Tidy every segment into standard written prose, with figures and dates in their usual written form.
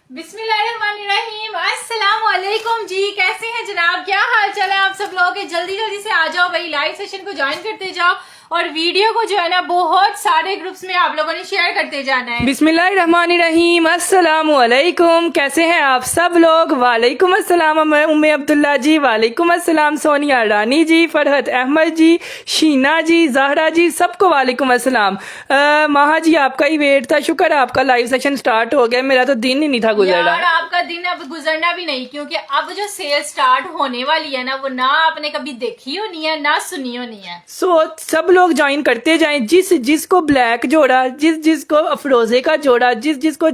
बिस्मिल्लाहिर्रहमानिर्रहीम, अस्सलाम वालेकुम जी। कैसे हैं जनाब, क्या हाल चाल है आप सब लोग? जल्दी जल्दी से आ जाओ भाई, लाइव सेशन को ज्वाइन करते जाओ और वीडियो को जो है ना बहुत सारे ग्रुप्स में आप लोगों ने शेयर करते जाना है। बिस्मिल्लाहिर्रहमानिर्रहीम, अस्सलाम वालेकुम। कैसे हैं आप सब लोग? वालेकुम अस्सलाम उम्मे अब्दुल्ला जी, वालेकुम अस्सलाम सोनिया रानी जी, फरहत अहमद जी, शीना जी, जहरा जी, सबको वालेकुम अस्सलाम। माहा जी आपका ही वेट था, शुक्र आपका लाइव सेशन स्टार्ट हो गया। मेरा तो दिन ही नहीं था गुजरना। यार आपका दिन अब गुजरना भी नहीं, क्योंकि अब जो सेल स्टार्ट होने वाली है ना, वो ना आपने कभी देखी होनी है ना सुनी होनी है। सब लोग ज्वाइन करते जाएं। जिसको ब्लैक जोड़ा, जिसको अफरोजे का जोड़ा, जिसको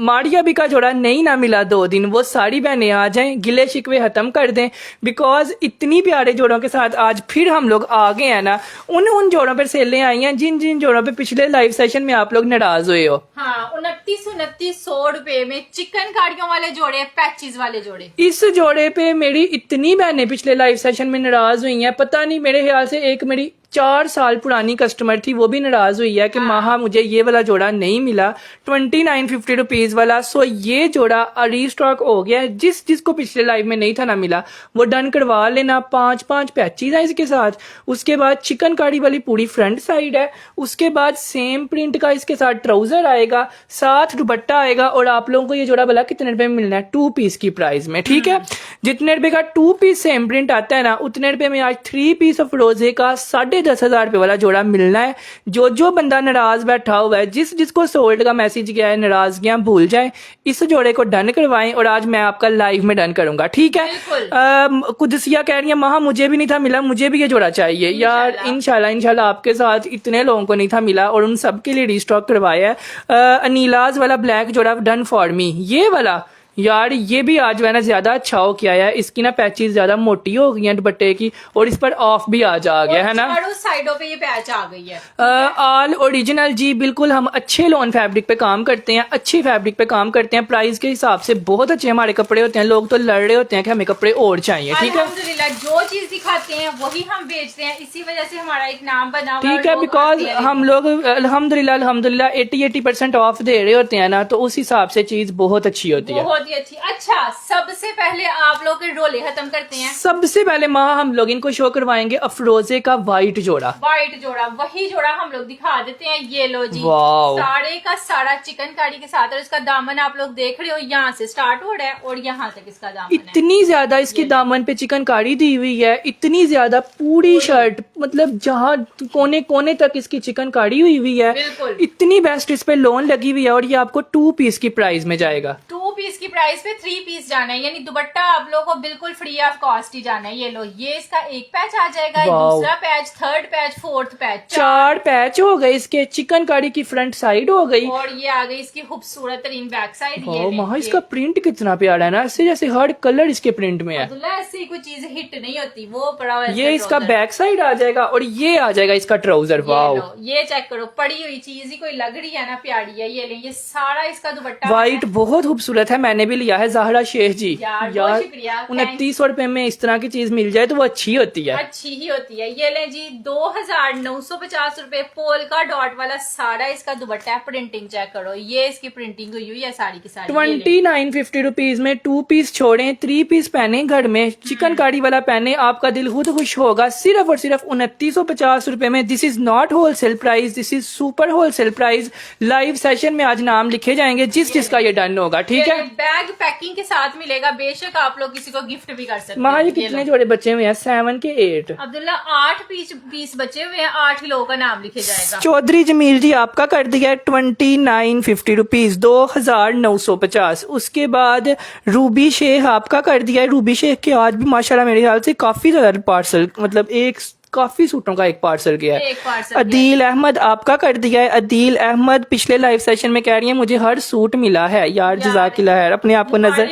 मारिया भी का जोड़ा नहीं ना मिला 2 दिन, वो सारी बहनें आ जाएं, गिले शिकवे खत्म कर दें। बिकॉज इतनी प्यारे जोड़ों के साथ आज फिर हम लोग आ गए हैं ना। उन जोड़ों पर सेलें आई हैं जिन जोड़ों पे पिछले लाइव सेशन में आप लोग नाराज हुए हो। हाँ, 2900 रुपए में चिकन कारियों वाले जोड़े, पैचेस वाले जोड़े। इस जोड़े पे मेरी इतनी बहनें पिछले लाइव सेशन में नाराज हुई हैं, पता नहीं, मेरे ख्याल से एक मेरी 4 साल पुरानी कस्टमर थी, वो भी नाराज हुई है कि माहा मुझे ये वाला जोड़ा नहीं मिला 2950 रुपीज वाला। सो ये जोड़ा रीस्टॉक हो गया है। जिसको पिछले लाइव में नहीं था ना मिला, वो डन करवा लेना। 5 पैचेस है इसके साथ। उसके बाद चिकन कारी वाली पूरी फ्रंट साइड है। उसके बाद सेम प्रिंट का इसके साथ ट्राउजर आएगा, साथ दुपट्टा आएगा। और आप लोगों को ये जोड़ा भला कितने रुपए में मिलना है? 2 पीस की प्राइस में, ठीक है। जितने रुपए का 2 पीस सेम प्रिंट आता है ना, उतने रुपए में आज 3 पीस ऑफ रोजे का 10,500 रुपए वाला जोड़ा मिलना है। जो बंदा नाराज बैठा हुआ है, जिसको सोल्ड का मैसेज गया है, नाराज गया, भूल जाए, इस जोड़े को डन करवाएं। और आज मैं आपका लाइव में डन करूंगा, ठीक है। कुदसिया कह रही है माहा मुझे भी नहीं था मिला, मुझे भी ये जोड़ा चाहिए। यार इंशाल्लाह आपके साथ इतने लोगों को नहीं था मिला और उन सब के लिए रिस्टॉक करवाया है। अनीलाज वाला ब्लैक जोड़ा डन फॉर मी। ये वाला यार ये भी आज मैंने ज्यादा अच्छा हो किया है। इसकी ना पैचेस ज्यादा मोटी हो गई हैं दुपट्टे की, और इस पर ऑफ भी आ गया है ना, साइडों पे ये पैच आ गई है। ऑल ओरिजिनल जी, बिल्कुल। हम अच्छे लॉन फैब्रिक पे काम करते हैं, अच्छी फैब्रिक पे काम करते हैं। प्राइस के हिसाब से बहुत अच्छे हमारे कपड़े होते हैं। लोग तो लड़ रहे होते हैं कि हमें कपड़े और चाहिए, ठीक है। अल्हम्दुलिल्लाह जो चीज दिखाते हैं वही हम बेचते हैं, इसी वजह से हमारा एक नाम बना हुआ है, ठीक है। बिकॉज हम लोग अल्हम्दुलिल्लाह 80% ऑफ दे रहे होते हैं ना, तो उस हिसाब से चीज बहुत अच्छी होती है, बहुत ही अच्छी। अच्छा, सबसे पहले आप लोग के रोले खत्म करते हैं। सबसे पहले माँ हम लोग इनको शो करवाएंगे अफरोजे का व्हाइट जोड़ा। वही जोड़ा हम लोग दिखा देते हैं। ये लो जी, वाओ। सारे का सारा चिकन कारी के साथ, और इसका दामन आप लोग देख रहे हो, यहाँ से स्टार्ट हो रहा है और यहाँ तक इसका दामन है। इतनी ज्यादा इसके दामन पे चिकन कारी दी हुई है, इतनी ज्यादा पूरी शर्ट, मतलब जहाँ कोने कोने तक इसकी चिकन कारी हुई है। इतनी बेस्ट इस पे लोन लगी हुई है, और ये आपको 2 पीस की प्राइस में जाएगा। 2 पीस की प्राइस पे 3 पीस जाना है, यानी दुपट्टा आप लोगों को बिल्कुल फ्री ऑफ कॉस्ट ही जाना है। ये लो, ये इसका एक पैच आ जाएगा, वाओ। दूसरा patch, third patch, fourth patch, 4 patch हो गए इसके। चिकनकारी की फ्रंट साइड हो गई और ये आ गई इसकी खूबसूरत तरीन बैक साइड। ओ माँ, इसका प्रिंट कितना प्यारा है ना, ऐसे जैसे हर कलर इसके प्रिंट में है। अब्दुल्ला ऐसी कोई चीज हिट नहीं होती, वो पड़ा हुआ है ये इसका बैक साइड आ जाएगा और ये आ जाएगा इसका ट्राउजर। वाओ, ये चेक करो, पड़ी हुई चीज ही कोई लग रही है ना, प्यारी है। ये ले, ये सारा इसका दुपट्टा वाइट बहुत खूबसूरत है, मैंने भी लिया है। ज़ाहरा शेख जी, यार बहुत शुक्रिया। 2900 रुपए में इस तरह की चीज मिल जाए तो वो अच्छी होती है। अच्छी ही होती है। ये ले जी, 2950 रुपए पोलका डॉट वाला सारा इसका दुपट्टा है। प्रिंटिंग चेक करो, ये इसकी प्रिंटिंग हुई है साड़ी की साड़ी। 2950 रुपीज में 2 पीस छोड़े, 3 पीस पहने घर में, चिकनकारी वाला पहने, आपका दिल खुद खुश होगा। सिर्फ और सिर्फ 2950 रुपए में। This is not wholesale price, this is super wholesale price. Live session में आज नाम लिखे जाएंगे जिसका ये डन होगा, ठीक है। बैग पैकिंग के साथ मिलेगा, बेशक आप लोग किसी को गिफ्ट भी कर सकते हैं। वहाँ ये कितने जोड़े बचे हुए हैं? 7 के 8 अब्दुल्ला 8 पीस बचे हुए हैं, 8 लोगों का नाम लिखे जाएगा। चौधरी जमील जी आपका कर दिया है 2950 रुपीज, 2950। उसके बाद रूबी शेख आपका कर दिया है। रूबी शेख के आज भी माशाल्लाह मेरे ख्याल से काफी ज्यादा पार्सल, मतलब काफी सूटों का एक पार्सल गया है। अदील अहमद आपका कर दिया है। अदील अहमद पिछले लाइव सेशन में कह रही है मुझे हर सूट मिला है। यार जज़ाकिल्लाह खैर, अपने आप को नजर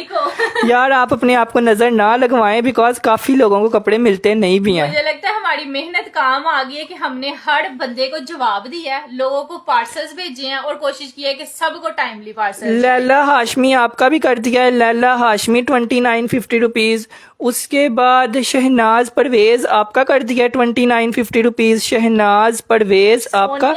यार आप अपने आप को नजर ना लगवाएं, बिकॉज काफी लोगों को कपड़े मिलते नहीं भी हैं। मुझे लगता है हमारी मेहनत काम आ गई है कि हमने हर बंदे को जवाब दिया है, लोगों को पार्सल्स भेजे हैं और कोशिश की है कि सबको टाइमली पार्सल। लैला हाशमी आपका भी कर दिया है। लैला हाशमी 2950 रुपीज। उसके बाद शहनाज परवेज आपका कर दिया है 2950 रुपीज। शहनाज परवेज आपका।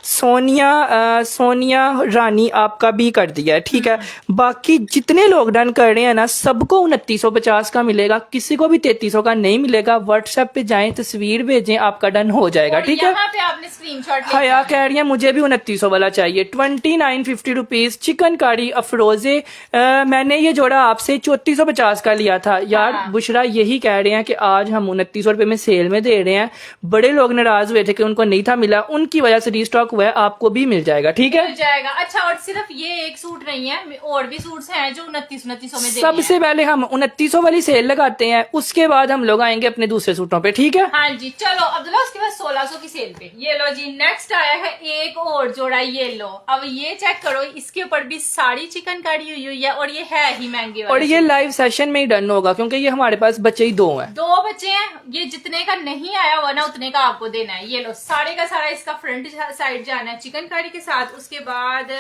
सोनिया रानी आपका भी कर दिया है, ठीक है। बाकी जितने लोग डन कर रहे हैं ना, सबको 2950 का मिलेगा, किसी को भी 3300 का नहीं मिलेगा। व्हाट्सएप पे जाएं, तस्वीर भेजें, आपका डन हो जाएगा, ठीक है। यहाँ पे आपने स्क्रीनशॉट हया कह रही है मुझे भी 2900 वाला चाहिए। 2950 रुपीज। चिकनकारी अफरोजे मैंने ये जोड़ा आपसे 3450 का लिया था। यार बुशरा यही कह रहे हैं कि आज हम 2900 रुपए में सेल में दे रहे हैं। बड़े लोग नाराज हुए थे कि उनको नहीं था मिला, उनकी वजह से रीस्टॉक हुआ है, आपको भी मिल जाएगा, ठीक है। मिल जाएगा। अच्छा, और सिर्फ ये एक सूट नहीं है, और भी सूट्स हैं जो 2900 में सबसे पहले हम 2900 वाली सेल लगाते हैं, उसके बाद हम लोग आएंगे अपने दूसरे सूटों पे, ठीक है। हाँ जी, चलो अब्दुल्ला, उसके बाद 1600 की सेल पे। ये लो जी, नेक्स्ट आया है एक और जोड़ा। ये लो, अब ये चेक करो, इसके ऊपर भी साड़ी चिकनकारी हुई है और ये है ही महंगी वाली। और ये लाइव सेशन में ही डन होगा क्योंकि ये हमारे पास बच्चे ही 2 हैं। 2 बच्चे हैं। ये जितने का नहीं आया हुआ ना, उतने का आपको देना है। ये लो, सारे का सारा इसका फ्रंट साइड जाना है चिकनकारी के साथ। उसके बाद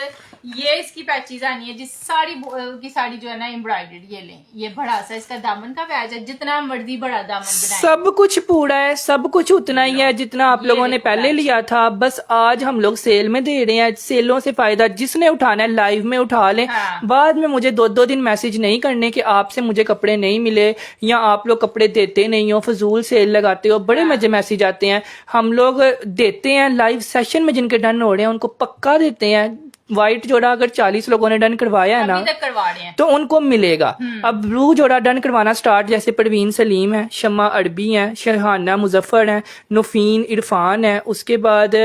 ये इसकी पैचेज आनी है, जिस साड़ी की साड़ी जो है ना एम्ब्रॉयडर्ड। ये लें, ये बड़ा सा इसका दामन का पैच है, जितना मर्जी बड़ा दामन बनाए। सब कुछ पूरा है, सब कुछ उतना ही है जितना आप लोगों ने पहले लिया था। बस आज हम लोग सेल में दे रहे हैं। सेलों से फायदा जिसने उठाना है लाइव में उठा लें। बाद में मुझे 2-2 दिन मैसेज नहीं करने कि आपसे मुझे कपड़े नहीं मिले या आप लोग कपड़े देते नहीं हो, फजूल सेल लगाते हो। बड़े मजे मैसेज आते हैं, हम लोग देते हैं। लाइव सेशन में जिनके डन हो रहे हैं उनको पक्का देते हैं। व्हाइट जोड़ा अगर 40 लोगों ने डन करवाया है ना, तक करवा रहे हैं, तो उनको मिलेगा। अब ब्लू जोड़ा डन करवाना स्टार्ट, जैसे परवीन सलीम है, शम्मा अरबी है, शहाना मुजफ्फर है, नुफीन इरफान है, उसके बाद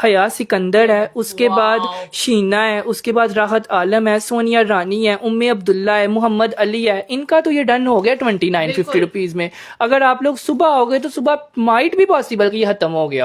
हया सिकंदर है, उसके बाद शीना है, उसके बाद राहत आलम है, सोनिया रानी है, उम्मे अब्दुल्ला है, मोहम्मद अली है। इनका तो ये डन हो गया 2950 रुपीज में। अगर आप लोग सुबह आओगे तो सुबह माइट भी पॉसिबल कि ये खत्म हो गया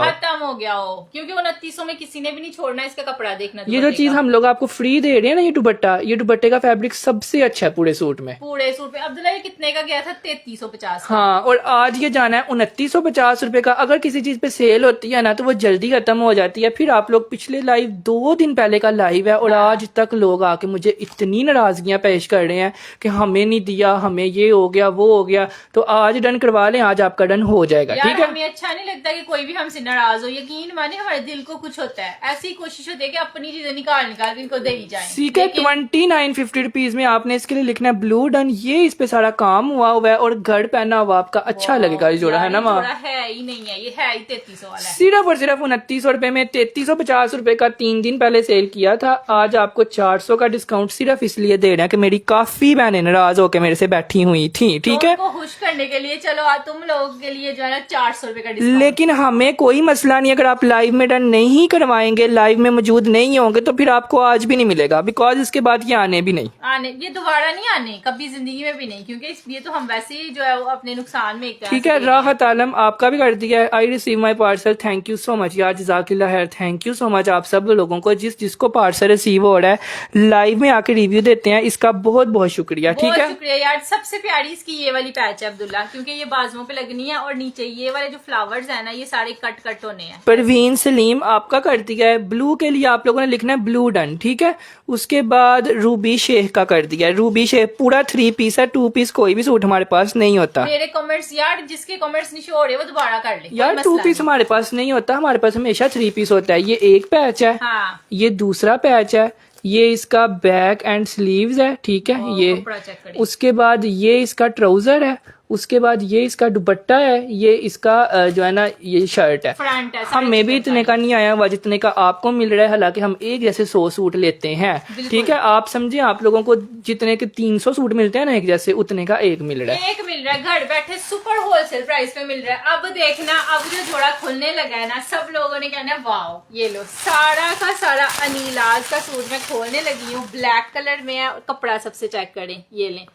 हो, क्योंकि 2900 में किसी ने भी नहीं छोड़ना। इसका कपड़ा देखना, ये जो चीज हम लोग आपको फ्री दे रहे हैं ना, ये दुपट्टे का फैब्रिक सबसे अच्छा है पूरे सूट में। पूरे सूट पे अब्दुल्ला ये कितने का गया था? 3350। हाँ, और आज ये जाना है 2950 रुपए का। अगर किसी चीज पे सेल होती है ना तो वो जल्दी खत्म हो जाती है। फिर आप लोग पिछले लाइव 2 दिन पहले का लाइव है और आज तक लोग आके मुझे इतनी नाराजगियां पेश कर रहे हैं कि हमें नहीं दिया, हमें ये हो गया, वो हो गया। तो आज डन करवा लें, आज आपका डन हो जाएगा, ठीक है। हमें अच्छा नहीं लगता कि कोई भी हमसे नाराज हो। यकीन माने हमारे दिल को कुछ होता है, ऐसी कोशिश होती है कि अपनी चीजें निकाल के इनको दे ही जाए। ठीक है, 2950 रुपीज में आपने इसके लिए लिखना है ब्लू डन। ये इस पे सारा काम हुआ है और घर पहना हुआ आपका अच्छा लगेगा। ये जोड़ा है ना माँ, है ही नहीं है, ये है ही 3300 वाला है। सिर्फ और सिर्फ 2900 रुपए में। 3350 रुपए का 3 दिन पहले सेल किया था। आज आपको 400 का डिस्काउंट सिर्फ इसलिए दे रहे हैं कि मेरी काफी बहनें नाराज होकर मेरे से बैठी हुई थी, ठीक है। खुश करने के लिए चलो आज तुम लोगों के लिए जो है ना 400 रुपए का डिस्काउंट। लेकिन हमें कोई मसला नहीं, अगर आप लाइव में डन नहीं करवाएंगे, लाइव में मौजूद नहीं होंगे, तो फिर आप आपको आज भी नहीं मिलेगा, बिकॉज इसके बाद ये आने भी नहीं। आने ये दोबारा नहीं आने कभी जिंदगी में भी नहीं, क्योंकि ये तो हम वैसे ही जो है वो अपने नुकसान में एक तरह ठीक से है। दे रहे हैं। राहत आलम आपका भी कर दिया है। I receive my parcel, thank you so much यार, जज़ाकिल्ला खैर, थैंक यू सो मच आप सब लोगों को जिसको पार्सल रिसीव हो रहा है, लाइव में आके रिव्यू देते हैं, इसका बहुत बहुत शुक्रिया। ठीक बहुत है, शुक्रिया यार। सबसे प्यारी इसकी ये वाली पैच है अब्दुल्ला, क्योंकि ये बाजुओं पे लगनी है और नीचे ये वाले जो फ्लावर्स है ना ये सारे कट कट होने हैं। परवीन सलीम आपका कर दिया है। ब्लू के लिए आप लोगों ने लिखना है ब्लू डन, ठीक है। उसके बाद रूबी शेख का कर दिया है। रूबी शेख पूरा 3 पीस है, 2 पीस कोई भी सूट हमारे पास नहीं होता मेरे कमेंट्स यार, जिसके कमेंट्स नहीं शो हो रहे वो दोबारा कर ले, यार। 2 पीस हमारे पास नहीं होता, हमारे पास हमेशा 3 पीस होता है। ये एक पैच है, हाँ ये दूसरा पैच है, ये इसका बैक एंड स्लीव्स है, ठीक है। ये कपड़ा चेक करें। उसके बाद ये इसका ट्राउजर है, उसके बाद ये इसका दुपट्टा है, ये इसका जो है ना ये शर्ट है। फ्रंट है। हमें भी इतने का नहीं आया हुआ जितने का आपको मिल रहा है, हालांकि हम एक जैसे 100 सूट लेते हैं, ठीक है। आप समझे, आप लोगों को जितने के 300 सूट मिलते हैं ना एक जैसे, उतने का एक मिल रहा है। एक मिल रहा है, घर बैठे सुपर होलसेल प्राइस पे मिल रहा है। अब देखना, अब जो जोड़ा खुलने लगा है ना, सब लोगों ने कहना वाओ, ये लो सारा का सारा अनीलाज का सूट मैं खोलने लगी हूँ। ब्लैक कलर में है और कपड़ा सबसे चेक करें, ये लें।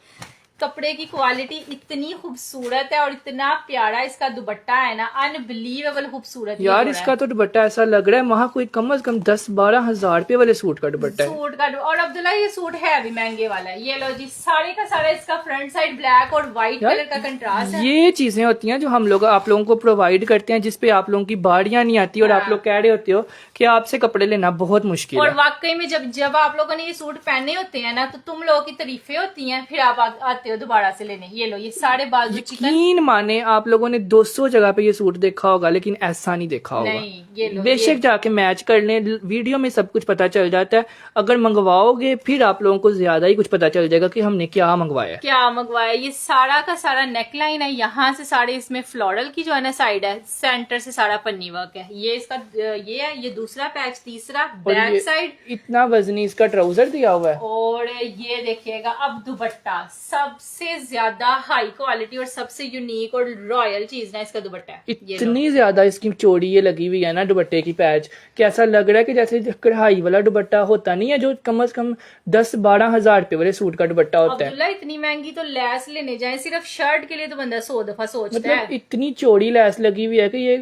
कपड़े की क्वालिटी इतनी खूबसूरत है और इतना प्यारा इसका दुपट्टा है ना, अनबिलीवेबल खूबसूरत यार। इसका तो दुपट्टा ऐसा लग रहा है वहाँ कोई कम से कम 10-12 हजार रुपए वाले सूट का दुपट्टा है। सूट का। और अब्दुल्ला ये सूट है अभी महंगे वाला है। ये लो जी, सारे का सारा इसका फ्रंट साइड ब्लैक और व्हाइट कलर का कंट्रास्ट है। ये चीजें होती हैं जो हम लोग आप लोगों को प्रोवाइड करते हैं, जिसपे आप लोगों की बाड़ियां नहीं आती और आप लोग कह रहे होते हो कि आपसे कपड़े लेना बहुत मुश्किल और है। वाकई में जब आप लोगों ने ये सूट पहने होते हैं ना, तो तुम लोगों की तारीफें होती हैं, फिर आप आते हो दोबारा से लेने। ये लो, ये सारे बाजू चिकन। यकीन माने आप लोगों ने 200 जगह पे ये सूट देखा होगा, लेकिन ऐसा नहीं देखा होगा। नहीं, ये लो, बेशक जाके मैच कर लें, वीडियो में सब कुछ पता चल जाता है। अगर मंगवाओगे फिर आप लोगों को ज्यादा ही कुछ पता चल जाएगा कि हमने क्या मंगवाया। क्या मंगवाया। ये सारा का सारा नेकलाइन है, यहाँ से सारे इसमें फ्लोरल की जो है ना साइड है, सेंटर से सारा पन्नी वर्क है। ये इसका ये है, ये दूसरा पैच, तीसरा बैक साइड। इतना वजनी इसका ट्राउजर दिया हुआ है। और ये देखिएगा अब दुपट्टा, सबसे ज्यादा हाई क्वालिटी और सबसे यूनिक और रॉयल चीज ना इसका दुपट्टा है। इतनी ज्यादा इसकी चौड़ी ये लगी हुई है ना दुपट्टे की पैच, कैसा लग रहा है कि जैसे कढ़ाई वाला दुपट्टा होता नहीं है जो कम से कम 10-12 हजार रुपए वाले सूट का दुपट्टा होता है। अब्दुल्ला इतनी महंगी तो लैस लेने जाए सिर्फ शर्ट के लिए तो बंदा 100 दफा सोचता मतलब है। इतनी चौड़ी लैस लगी हुई है कि ये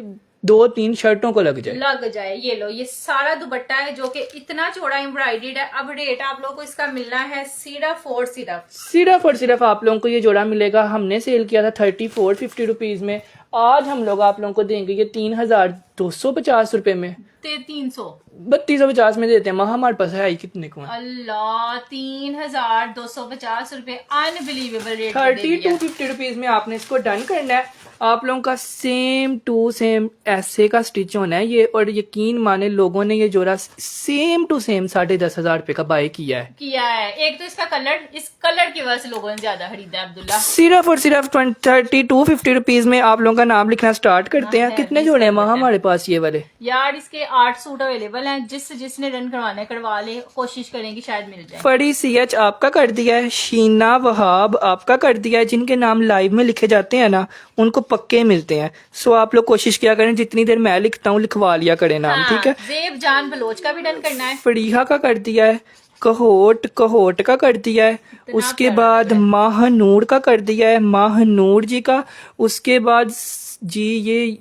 2-3 शर्टों को लग जाए। ये लो, ये सारा दुपट्टा है जो कि इतना चौड़ा एम्ब्रॉयडर्ड है। अब रेट आप लोगों को इसका मिलना है सिर्फ और सिर्फ आप लोगों को ये जोड़ा मिलेगा। हमने सेल किया था 34-50 रुपीज में, आज हम लोग आप लोगों को देंगे ये 3250 रुपए में। 3250 में देते हैं। हमारे पास है कितने को? अल्लाह, 3250 रुपए, अनबिलीवेबल रेट। 32-50 रुपीज में आपने इसको डन करना है। आप लोगों का सेम टू सेम ऐसे का स्टिच होना है ये, और यकीन माने लोगों ने ये जोड़ा सेम टू सेम 10,500 रुपए का बाय किया है। एक तो इसका कलर, इस कलर की वजह से लोगों ने ज्यादा खरीदा है अब्दुल्ला। सिर्फ और सिर्फ 32-50 रुपीज में आप लोगों का नाम लिखना स्टार्ट करते हैं। कितने जोड़े हैं हमारे पास ये वाले? यार इसके 8 सूट अवेलेबल हैं, जिसने रन करवाने करवा ले, कोशिश करेंगे शायद मिल जाए। फड़ी CH आपका कर दिया है, शीना वहाब आपका कर दिया है। जिनके नाम लाइव में लिखे जाते हैं ना उनको पक्के मिलते हैं। सो आप लोग कोशिश किया करें, जितनी देर मैं लिखता हूँ लिखवा लिया करें नाम, ठीक है। ज़ेब जान बलोच का भी डन करना है। फड़ीहा का कर दिया है, कहोट का कर दिया है। उसके बाद माहनूर का कर दिया है, माहनूर जी का। उसके बाद जी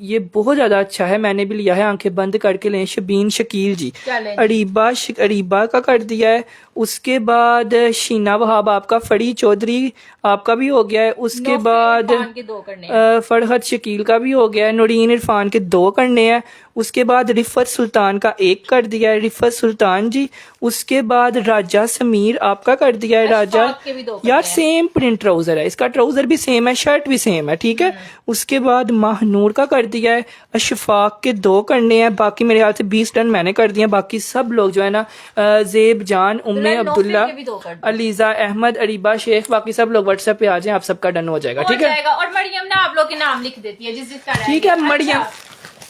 ये बहुत ज्यादा अच्छा है, मैंने भी लिया है, आंखें बंद करके लें। शबीन शकील जी। अरीबा का कर दिया है। उसके बाद शीना वहाब आपका, फड़ी चौधरी आपका भी हो गया है। उसके बाद फरहत शकील का भी हो गया है। नूरीन इरफान के 2 करने हैं। उसके बाद रिफत सुल्तान का 1 कर दिया है, रिफत सुल्तान जी। उसके बाद राजा समीर आपका कर दिया है। राजा यार सेम प्रिंट ट्राउजर है, इसका ट्राउजर भी सेम है, शर्ट भी सेम है, ठीक है। उसके बाद माहनूर का कर दिया है। अशफाक के 2 करने हैं। बाकी मेरे ख्याल से 20 टन मैंने कर दिए। बाकी सब लोग जो है ना, ज़ेब जान, उम्मे अब्दुल्ला, अलीजा अहमद, अरीबा शेख, बाकी सब लोग व्हाट्सएप पे आ जाएं, आप सबका डन हो जाएगा, ठीक है। और मरियम ना आप लोग के नाम लिख देती है जिस जिसका, ठीक है। मरियम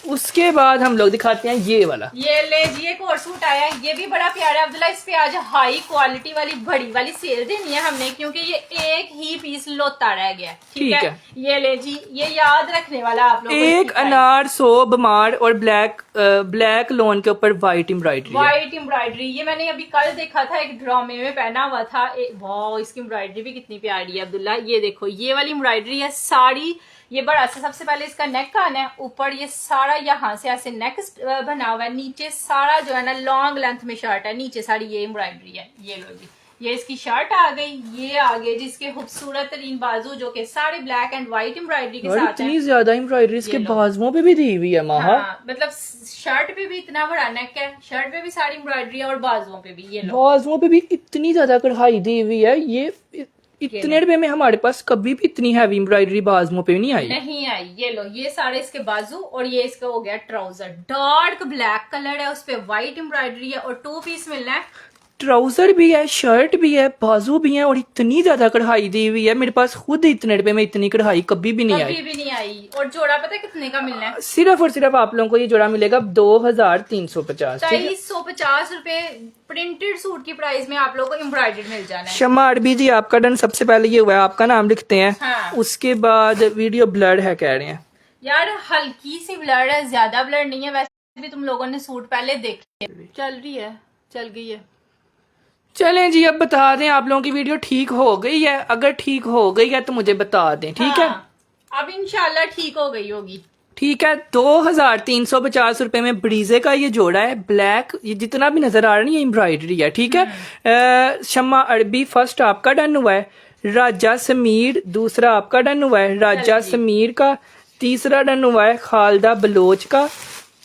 उसके बाद हम लोग दिखाते हैं ये वाला। ये ले जी, एक और सूट आया है, ये भी बड़ा प्यारा है अब्दुल्ला। इस पे आज हाई क्वालिटी वाली बड़ी वाली सेल देनी है हमने, क्योंकि ये एक ही पीस लोता रह गया। ठीक है, ये ले जी, ये याद रखने वाला आप लोग। एक अनार 100 बमार और ब्लैक लोन के ऊपर व्हाइट एम्ब्रॉयडरी। व्हाइट एम्ब्रॉयडरी, ये मैंने अभी कल देखा था, एक ड्रामे में पहना हुआ था। वाह, इसकी एम्ब्रॉयडरी भी कितनी प्यारी है अब्दुल्ला। ये देखो, ये वाली एम्ब्रॉयडरी है साड़ी। ये बड़ा सा, सबसे पहले इसका नेक आना है, ऊपर ये सारा यहाँ से ऐसे नेक बना हुआ है, नीचे सारा जो है ना लॉन्ग लेंथ में शर्ट है, नीचे साड़ी ये एम्ब्रॉयडरी है। ये लो जी, ये इसकी शर्ट आ गई। ये आगे जिसके खूबसूरत तरीन बाजू जो कि सारे ब्लैक एंड व्हाइट एम्ब्रॉयडरी के साथ इतनी ज्यादा एम्ब्रॉयडरी इसके बाजुओं पे भी दी हुई है माहा। मतलब शर्ट पे भी इतना बड़ा नेक है, शर्ट पे भी सारी एम्ब्रॉयडरी है और बाजुओं पे भी। ये लो, बाजुओं पे भी इतनी ज्यादा कढ़ाई दी हुई है। ये इतने रुपए में हमारे पास कभी भी इतनी हैवी एम्ब्रॉयडरी बाजुओं पे नहीं आई। ये लो, ये सारे इसके बाजू और ये इसका हो गया ट्राउजर। डार्क ब्लैक कलर है, उस पे व्हाइट एम्ब्रॉयडरी है और 2 पीस मिलना है। ट्राउजर भी है, शर्ट भी है, बाजू भी है और इतनी ज्यादा कढ़ाई दी हुई है। मेरे पास खुद इतने रुपए में इतनी कढ़ाई कभी भी नहीं आई। और जोड़ा पता है कितने का मिलना है? सिर्फ और सिर्फ आप लोगों को ये जोड़ा मिलेगा 2350। 2350 रुपए प्रिंटेड सूट की प्राइस में आप लोगों को एम्ब्रॉयडरी मिल जाना है। शम्मा अरबी जी, आपका डन। सबसे पहले ये हुआ है, आपका नाम लिखते हैं। हाँ। उसके बाद वीडियो ब्लर है कह रहे हैं यार, हल्की सी ब्लर है, ज्यादा ब्लर नहीं है। वैसे भी तुम लोगों ने सूट पहले देखे, चल रही है, चल गई है। चलें जी, अब बता दें आप लोगों की वीडियो ठीक हो गई है? अगर ठीक हो गई है तो मुझे बता दें, ठीक है? अब इंशाल्लाह ठीक हो गई होगी। ठीक है, 2350 रुपए में ब्रीजे का ये जोड़ा है ब्लैक। ये जितना भी नजर आ रहा है ये एम्ब्रॉयडरी है, ठीक है। शम्मा अरबी फर्स्ट आपका डन हुआ है। राजा समीर दूसरा आपका डन हुआ है, राजा समीर का। तीसरा डन हुआ है खालदा बलोच का।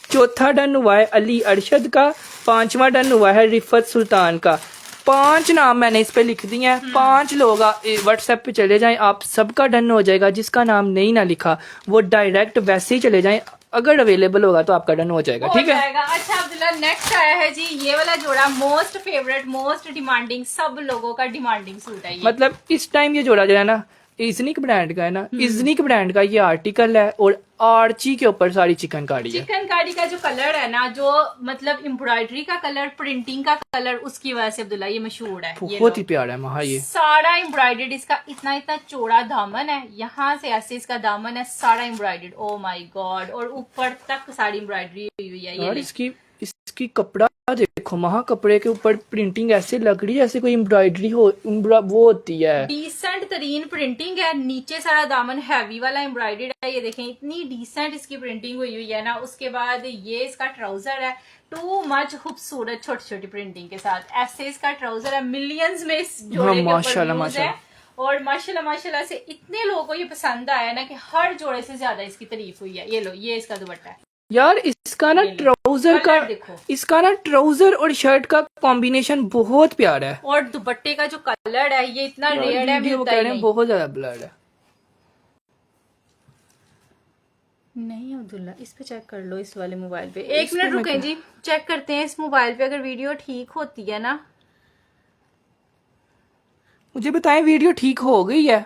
चौथा डन हुआ है अली अरशद का। 5वां डन हुआ है रिफत सुल्तान का। 5 नाम मैंने इस पे लिख दिए हैं। 5 लोग व्हाट्सएप पे चले जाएं, आप सबका डन हो जाएगा। जिसका नाम नहीं ना लिखा वो डायरेक्ट वैसे ही चले जाएं, अगर अवेलेबल होगा तो आपका डन हो जाएगा, ठीक है? अच्छा अब्दुल्ला, नेक्स्ट आया है जी ये वाला जोड़ा, मोस्ट फेवरेट, मोस्ट डिमांडिंग, सब लोगों का डिमांडिंग सूट है ये। मतलब इस टाइम ये जोड़ा जो है ना इजनिक ब्रांड का है ना, इजनिक ब्रांड का ये आर्टिकल है और आर्ची के ऊपर सारी चिकनकारी है। चिकनकारी का जो कलर है ना, जो मतलब एम्ब्रॉयडरी का कलर, प्रिंटिंग का कलर, उसकी वजह से अब्दुल्ला ये मशहूर है। बहुत ही प्यारा है महा। ये सारा एम्ब्रॉयडर्ड, इसका इतना इतना चौड़ा दामन है, यहाँ से ऐसे इसका दामन है, सारा एम्ब्रॉयडर्ड। ओ माय गॉड, और ऊपर तक सारी एम्ब्रॉयडरी हुई हुई है। ये इसकी कपड़ा देखो महा, कपड़े के ऊपर प्रिंटिंग ऐसे लग रही है जैसे कोई एम्ब्रॉयडरी हो, वो होती है। डिसेंट तरीन प्रिंटिंग है, नीचे सारा दामन हैवी वाला एम्ब्रॉयडर्ड है। ये देखें, इतनी डिसेंट इसकी प्रिंटिंग हुई हुई है ना। उसके बाद ये इसका ट्राउजर है, टू मच खूबसूरत, छोटी छोटी प्रिंटिंग के साथ। ऐसे इसका ट्राउजर है, मिलियंस में इस जोड़े के ऊपर व्यूज है। और माशाल्लाह माशाल्लाह से इतने लोगों को ये पसंद आया ना कि हर जोड़े से ज्यादा इसकी तारीफ हुई है। ये लो, ये इसका दुपट्टा है यार। इसका ना ट्राउजर का, इसका ना ट्राउजर और शर्ट का कॉम्बिनेशन बहुत प्यारा है। और दुपट्टे का जो कलर है ये इतना रेयर है, वो कह रहे हैं बहुत ज्यादा ब्लड है। नहीं अब्दुल्ला, इस पे चेक कर लो, इस वाले मोबाइल पे। एक मिनट रुकें जी, चेक करते हैं इस मोबाइल पे, अगर वीडियो ठीक होती है ना। मुझे बताएं वीडियो ठीक हो गई है?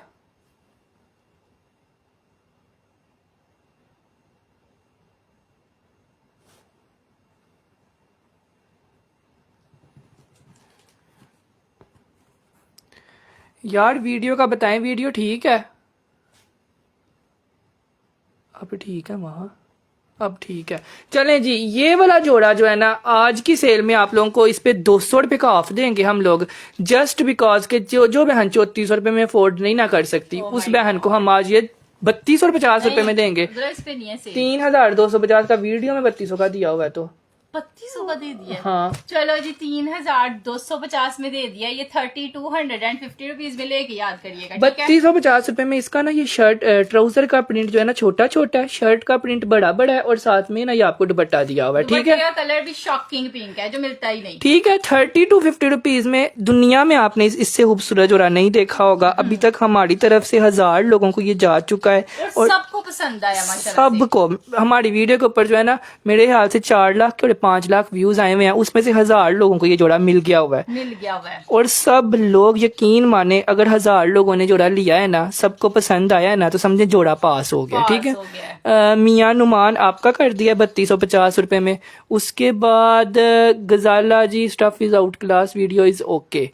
यार वीडियो का बताएं, वीडियो ठीक है? अब ठीक है वहां, अब ठीक है। चलें जी, ये वाला जोड़ा जो है ना आज की सेल में आप लोगों को इस पे 200 रुपए का ऑफ देंगे हम लोग, जस्ट बिकॉज के जो बहन 3400 रुपए में अफोर्ड नहीं ना कर सकती, उस बहन को हम आज ये 3250 रुपए में देंगे। 3250 का वीडियो में 3200 का दिया हुआ है, तो 3200 का दे दिया। हाँ चलो जी, 3250 में दे दिया। ये 3250 रुपीज में लेके याद करिएगा। 3250 रुपए में इसका ना ये शर्ट ट्राउजर का प्रिंट जो है ना छोटा छोटा है, शर्ट का प्रिंट बड़ा बड़ा है और साथ में ना ये आपको दुपट्टा दिया हुआ है, ठीक है? कलर भी शॉकिंग पिंक है जो मिलता ही नहीं, ठीक है। 30 to 50 रुपीज में दुनिया में आपने इससे खूबसूरत जोड़ा नहीं देखा होगा। अभी तक हमारी तरफ से 1000 लोगों को ये जा चुका है और सबको पसंद आया माशाल्लाह। सबको हमारी वीडियो के ऊपर जो है ना मेरे ख्याल से 4 लाख के 5 लाख व्यूज आए हुए हैं, उसमें से 1000 लोगों को ये जोड़ा मिल गया हुआ है। और सब लोग यकीन माने, अगर 1000 लोगों ने जोड़ा लिया है ना, सबको पसंद आया है ना, तो समझे जोड़ा पास हो गया। ठीक है। मियां नुमान आपका कर दिया 3250 रुपए में। उसके बाद Gazala ji stuff is out class, video is okay.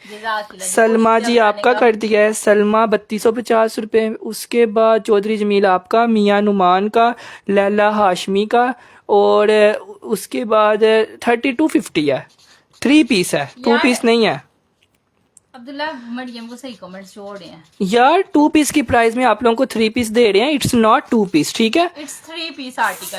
Salma ji आपका कर दिया है, सलमा 3250 रुपए। उसके बाद चौधरी जमील आपका, मियां नुमान का, लैला हाशमी का, और उसके बाद 3250 है। 3 पीस है, 2 पीस नहीं है। अब्दुल्ला मरियम को सही कमेंट्स जोड़ रहे हैं यार। 2 पीस की प्राइस में आप लोगों को 3 पीस दे रहे हैं, इट्स नॉट 2 पीस। ठीक है, इट्स 3 पीस आर्टिकल।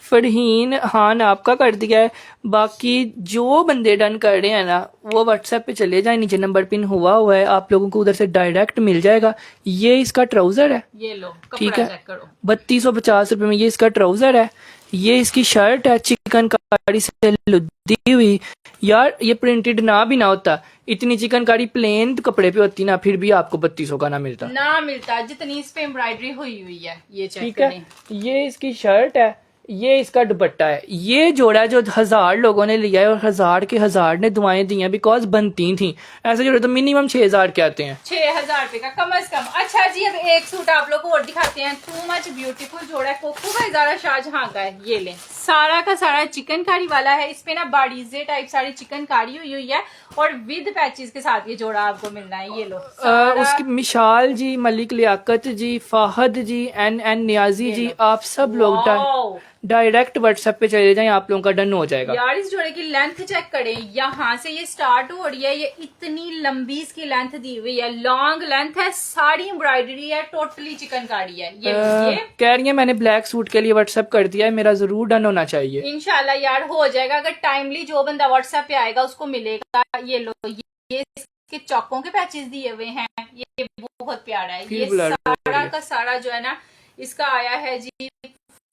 फरहीन हान आपका कर दिया है। बाकी जो बंदे डन कर रहे हैं ना, वो व्हाट्सएप पे चले जाए, नीचे नंबर पिन हुआ है, आप लोगों को उधर से डायरेक्ट मिल जाएगा। ये इसका ट्राउजर है, ये लो ठीक कपड़ा है, चेक करो। 3250 रुपए में ये इसका ट्राउजर है। ये इसकी शर्ट है चिकनकारी से लुदी हुई। यार ये प्रिंटेड ना भी ना होता, इतनी चिकनकारी प्लेन कपड़े पे होती ना, फिर भी आपको 3200 का ना मिलता जितनी इस पे एम्ब्रॉयडरी हुई हुई है। ये चेक ठीक करें। है। ये इसकी शर्ट है, ये इसका दुपट्टा है। ये जोड़ा जो 1000 लोगों ने लिया है, और 1000 के 1000 ने दुआएं दी हैं, बिकॉज बनती थी। ऐसे जोड़े तो मिनिमम 6000 के आते हैं, 6000 रुपए का कम से कम। अच्छा जी, अब एक सूट आप लोग को और दिखाते हैं। टू मच ब्यूटीफुल जोड़ा है, कोकू का इजारा शाहजहां का है। ये ले, सारा का सारा चिकनकारी वाला है। इस पे ना बाड़ीजे टाइप सारी चिकनकारी हुई है, और विद पैचेस के साथ ये जोड़ा आपको मिलना है। ये लो उसकी मिशाल जी, मलिक लियाकत जी, फाहद जी, एन नियाजी जी, आप सब लोग डायरेक्ट व्हाट्सएप पे चले जाएं, आप लोगों का डन हो जाएगा। यार इस जोड़े की लेंथ चेक करें, यहाँ से ये स्टार्ट हो रही है, ये इतनी लंबी इसकी लेंथ दी हुई है, लॉन्ग लेंथ है, सारी एम्ब्रॉयडरी है, टोटली चिकनकारी है। ये कह रही है मैंने ब्लैक सूट के लिए व्हाट्सएप कर दिया है, मेरा जरूर डन होना चाहिए। इंशाल्लाह यार हो जाएगा, अगर टाइमली जो बंदा व्हाट्सएप पे आएगा उसको मिलेगा। ये लो, ये इसके चौकों के पैचेस दिए हुए हैं, ये बहुत प्यारा है। ये सारा का सारा जो है ना, इसका आया है जी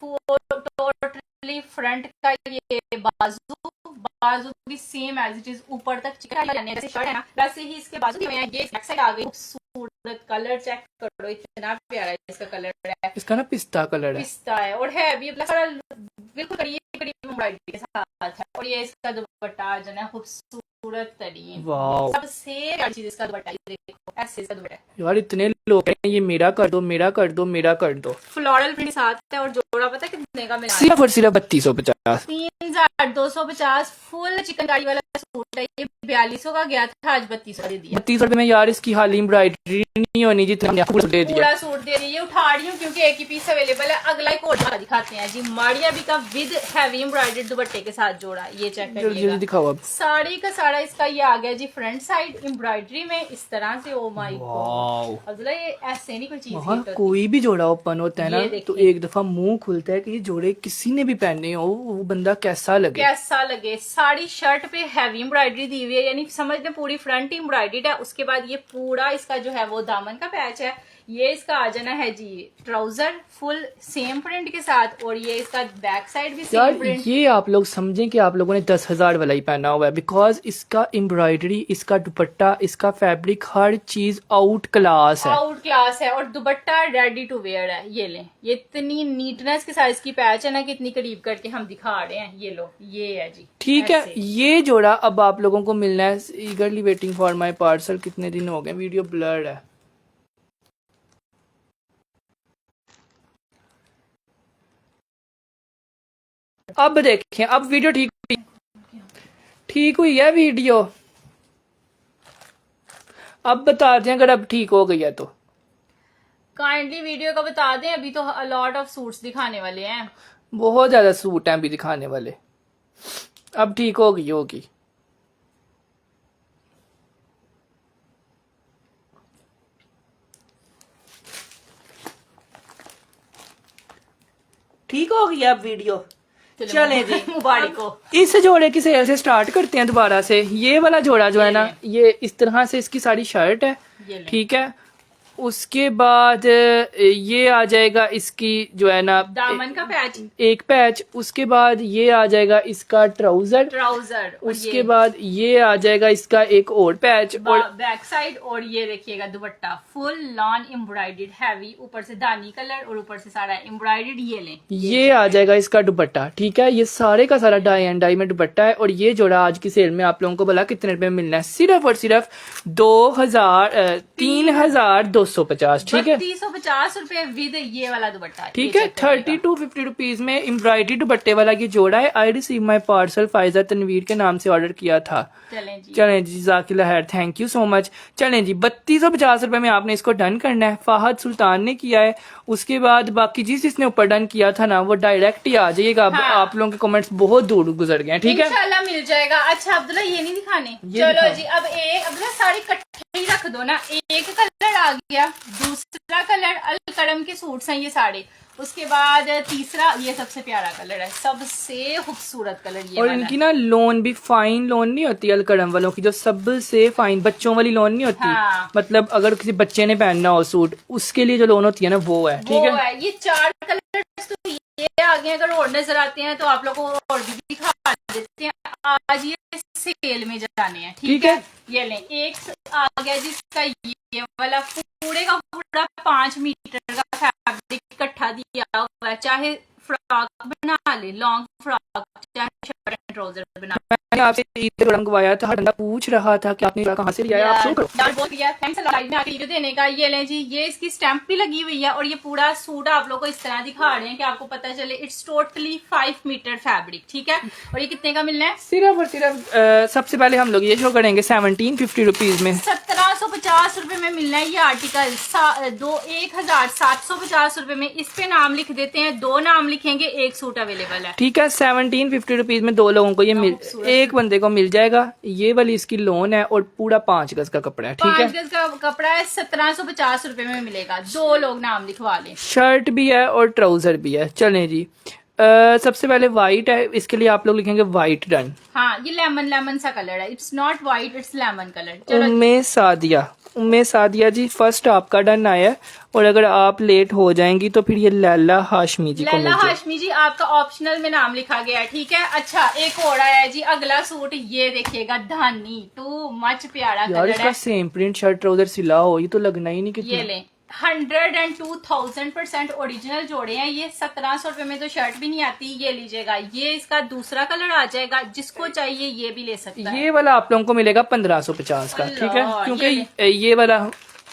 टोटली फ्रंट का ये बाजू भी सेम एज इट इज, ऊपर तक चिकन जैसे शर्ट है ना, वैसे ही इसके बाजू ये बैक साइड आ गई। खूबसूरत कलर चेक करो, इतना प्यारा है इसका कलर है। इसका ना पिस्ता कलर है, पिस्ता है, और है भी बिल्कुल करीब एम्ब्रॉयडरी के साथ है। और ये इसका दुपट्टा जो है खूबसूरत तरीन, सबसे प्यारी चीज इसका दुपट्टा। देखो ऐसे इसका दुपट्टा यार, इतने लोग हैं, ये मेरा कर दो, मेरा कर दो, मेरा कर दो। फ्लोरल प्रिंट साथ है, और जोड़ा पता कितने का मिला? सिर्फ और सिर्फ 3250, 3250 फुल चिकनकारी वाला सूट है। ये 4200 का गया था, आज 3200 दे दिया। 3200 रुपए में यार इसकी हाली एम्ब्रॉयडरी नहीं होनी जितना पूरा दे दिया। पूरा सूट दे दिया। ये उठा रही हूँ क्योंकि एक ही पीस अवेलेबल है। अगला एक और दिखाते हैं जी, माड़िया भी का विद हैवी एम्ब्रॉयडर्ड दुपट्टे के साथ जोड़ा। ये चेक करिएगा, दिखाओ अब। साड़ी का सारा इसका ये आ गया जी फ्रंट साइड एम्ब्रॉयडरी में इस तरह से। ओ माय गॉड अब्दुल्ला, ये ऐसे नहीं कोई चीज। कोई भी जोड़ा ओपन होता है ना, तो एक दफा मुंह खुलता है कि ये जोड़े किसी ने भी पहने हो, वो बंदा कैसा लगे। साड़ी शर्ट पे हैवी एम्ब्रॉयडरी दी हुई है, यानी समझ लें पूरी फ्रंट एम्ब्रॉयडरी है। उसके बाद ये पूरा इसका जो है वो दामन का पैच है। ये इसका आ जाना है जी ट्राउजर फुल सेम प्रिंट के साथ, और ये इसका बैक साइड भी सेम प्रिंट। ये आप लोग समझें कि आप लोगों ने 10,000 वाला ही पहना हुआ है, बिकॉज इसका एम्ब्रॉयडरी, इसका दुपट्टा, इसका फैब्रिक, हर चीज आउट क्लास है। और दुपट्टा रेडी टू वेयर है। ये लें, ये इतनी नीटनेस के साथ इसकी पैच है ना, कि इतनी करीब करके हम दिखा रहे हैं। ये लो, ये है जी, ठीक है। ये जोड़ा अब आप लोगों को मिलना है। ईगरली वेटिंग फॉर माई पार्सल। कितने दिन हो गए, वीडियो ब्लर्ड है। अब देखें, अब वीडियो ठीक हुई है वीडियो। अब बता दें अगर अब ठीक हो गई है तो काइंडली वीडियो का बता दें। अभी तो लॉट ऑफ सूट्स दिखाने वाले हैं, बहुत ज्यादा सूट हैं अभी दिखाने वाले। अब ठीक हो गई होगी। ठीक हो गई अब वीडियो। चले जी, मुबारक हो। इस जोड़े की सेल से स्टार्ट करते हैं दोबारा से। ये वाला जोड़ा जो है ना, ये इस तरह से इसकी सारी शर्ट है, ठीक है। उसके बाद ये आ जाएगा इसकी जो है ना दामन का पैच, एक पैच। उसके बाद ये आ जाएगा इसका ट्राउजर। उसके बाद ये आ जाएगा इसका एक और पैच और बैक साइड। और ये देखिएगा दुपट्टा फुल लॉन एम्ब्रॉयडर्ड हैवी, ऊपर से दानी कलर और ऊपर से सारा एम्ब्रॉयडर्ड। ये लें, ये आ जाएगा इसका दुपट्टा। ठीक है, ये सारे का सारा डाई एंड डाई में दुपट्टा है। और ये जोड़ा आज की सेल में आप लोगों को बोला कितने रुपए में मिलना है, सिर्फ और सिर्फ 3250। ठीक है, 3250 रुपए विद ये वाला दुपट्टा। ठीक है, 30 to 50 रुपीज में एम्ब्रॉयडरी दुपट्टे वाला ये जोड़ा है। I receive my parcel, Faiza Tanveer के नाम से ऑर्डर किया था। चलें जी, जज़ाकिल्लाह खैर, थैंक यू सो मच। चलें जी, 3250 रुपए में आपने इसको डन करना है। फाहद सुल्तान ने किया है। उसके बाद बाकी जिसने ऊपर डन किया था ना वो डायरेक्ट ही आ जाइएगा। हाँ। आप लोगों के कमेंट्स बहुत दूर गुजर गए हैं। ठीक है, इंशाल्लाह मिल जाएगा। अच्छा अब्दुल्ला ये नहीं दिखाने, ये चलो दिखाओ। जी अब एक अब्दुल्ला सारी इकट्ठे ही रख दो ना। एक कलर आ गया, दूसरा कलर अलकरम के सूट्स हैं ये सारे। उसके बाद तीसरा ये सबसे प्यारा कलर है, सबसे खूबसूरत कलर ये और वाला इनकी ना लोन भी फाइन लोन नहीं होती अलकड़म वालों की, जो सबसे फाइन बच्चों वाली लोन नहीं होती। हाँ। मतलब अगर किसी बच्चे ने पहनना हो सूट, उसके लिए जो लोन होती है ना वो है। ठीक वो है, ये 4 कलर तो ये आगे अगर और नजर आते हैं तो आप लोगों को और भी दिखा देते हैं। आज ये सेल में जाने हैं। ठीक है, ये लें, एक आ गया जिसका ये वाला पूरे का पूरा 5 मीटर का फैब्रिक इकट्ठा दिया हुआ है। चाहे फ्रॉक बना ले, लॉन्ग फ्रॉक, चाहे शर्ट एंड ट्राउजर बना। मैंने आपसे ईद पे मंगवाया था, बंदा पूछ रहा था कि आपने कहाँ से लिया है, आप शो करो। यार बहुत लिया, थैंक्स अ लॉट लाइव में आके वीडियो देने का। ये लें जी, ये इसकी स्टैंप भी लगी हुई है और ये पूरा सूट आप लोगों को इस तरह दिखा रहे हैं कि आपको पता चले इट्स टोटली 5 मीटर फैब्रिक। ठीक है, और ये कितने का मिलना है? सिर्फ और सिर्फ सबसे पहले हम लोग ये शो करेंगे 1750 रुपीज में। 1750 रुपए में मिलना है ये आर्टिकल। 1750 रुपए में। इस पे नाम लिख देते हैं, 2 नाम लिखेंगे, एक सूट अवेलेबल है। ठीक है, 1750 रुपीज में 2 लोगों को ये मिल, एक बंदे को मिल जाएगा। ये वाली इसकी लोन है और पूरा 5 गज का कपड़ा है। ठीक है, 5 गज का कपड़ा है, 1750 रुपए में मिलेगा। 2 लोग नाम लिखवा लें। शर्ट भी है और ट्राउजर भी है। चलें जी, सबसे पहले वाइट है, इसके लिए आप लोग लिखेंगे वाइट डन। हाँ, ये लेमन सा कलर है, it's not white, it's lemon colour. चलो उम्मे सादिया जी, फर्स्ट आपका डन आया है। और अगर आप लेट हो जाएंगी तो फिर ये लैला हाशमी जी को मिल लैला जाएगा। हाशमी जी आपका ऑप्शनल में नाम लिखा गया है। ठीक है, अच्छा एक और आया है जी अगला सूट। ये देखिएगा, धानी टू मच प्यारा यार कलर इसका है। सेम प्रिंट शर्ट ट्राउजर सिला हो, ये तो लगना ही नहीं ये कितना। लें, 102,000% ओरिजिनल जोड़े हैं ये। 1700 रुपए में तो शर्ट भी नहीं आती। ये लीजिएगा, ये इसका दूसरा कलर आ जाएगा, जिसको चाहिए ये भी ले सकता है। ये वाला आप लोगों को मिलेगा 1550 का। ठीक है, अल्लाह, क्योंकि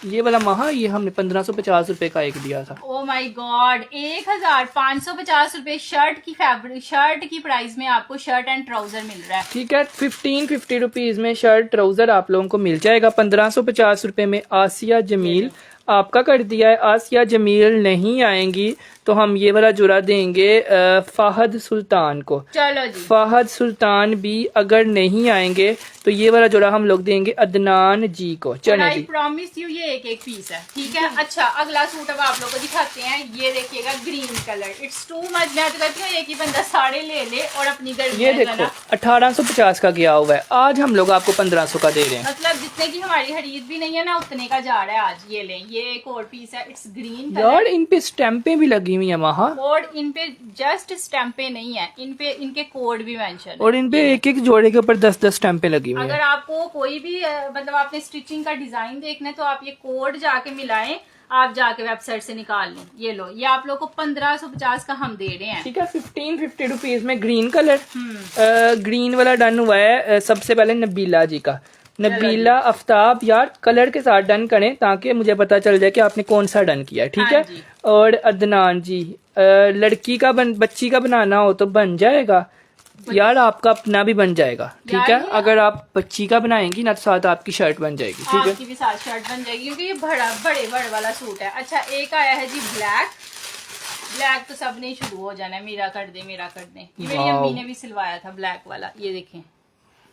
ये वाला महा ये हमने 1550 रुपए का एक दिया था। ओ माय गॉड, 1550 रुपए शर्ट की फैब्रिक, शर्ट की प्राइस में आपको शर्ट एंड ट्राउजर मिल रहा है। ठीक है, 1550 रुपीज में शर्ट ट्राउजर आप लोगों को मिल जाएगा। 1550 रुपए में आसिया जमील आपका कर दिया है। आसिया जमील नहीं आएंगी तो हम ये वाला जुरा देंगे फाहद सुल्तान को। चलो जी, फाहद सुल्तान भी अगर नहीं आएंगे तो ये वाला जोड़ा हम लोग देंगे अदनान जी को। चलें आई जी, प्रॉमिस यू ये एक पीस है। ठीक है, अच्छा अगला सूट अब आप लोग को दिखाते हैं। ये देखिएगा, green colour, it's too much. मैं तो कहती हूँ एक ही बंदा सारे ले ले और अपनी गर्मी ये देखो 1850 का गया हुआ है, आज हम लोग आपको 1500 का दे रहे हैं। मतलब जितने की हमारी खरीद भी नहीं है ना उतने का जा रहा है आज। ये लें, ये एक और पीस है, इट्स ग्रीन यार कलर। इन पे स्टैंपें भी लगी हुई है वहाँ, कोड इन पे जस्ट स्टैंपे नहीं है, इन पे इनके कोड भी मेंशन और इन पे एक एक जोड़े के ऊपर 10-10 स्टैंपें लगी हुई अगर है। आपको कोई भी मतलब आपने स्टिचिंग का डिजाइन देखना है तो आप ये कोड जाके मिलाएं, आप जाके वेबसाइट से निकाल लें। ये लो, ये आप लोग को 1550 का हम दे रहे हैं। ठीक है, 1550 रुपीज में ग्रीन कलर, ग्रीन वाला डन हुआ है। सबसे पहले नबीला जी का, नबीला आफ्ताब, यार कलर के साथ डन करें ताकि मुझे पता चल जाए कि आपने कौन सा डन किया है। ठीक हाँ है, जी। और अदनान जी, लड़की का बच्ची का बनाना हो तो बन जाएगा यार, आपका अपना भी बन जाएगा। ठीक यार है, ये- अगर आप बच्ची का बनाएंगी ना तो साथ आपकी शर्ट बन जाएगी। ठीक है, आपकी भी साथ शर्ट बन जाएगी क्योंकि ये बड़े वाला सूट है। अच्छा एक आया है जी ब्लैक। ब्लैक तो सबने ही शुरू हो जाना है, मेरा कर दे मेरा कर दे। ये मेरी वाओ। अम्मी ने भी सिलवाया था ब्लैक वाला, ये देखें।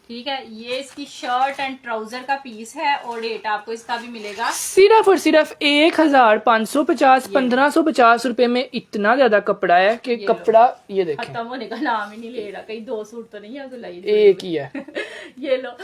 ठीक है, ये इसकी शर्ट एंड ट्राउजर का पीस है और रेट आपको इसका भी मिलेगा। सिर्फ और सिर्फ 1550 1550 रुपए में इतना ज्यादा कपड़ा है कि ये कपड़ा ये देखें खत्म होने का नाम ही नहीं ले रहा, कहीं 2 सूट तो नहीं है तो लाई एक ही है। ये लो,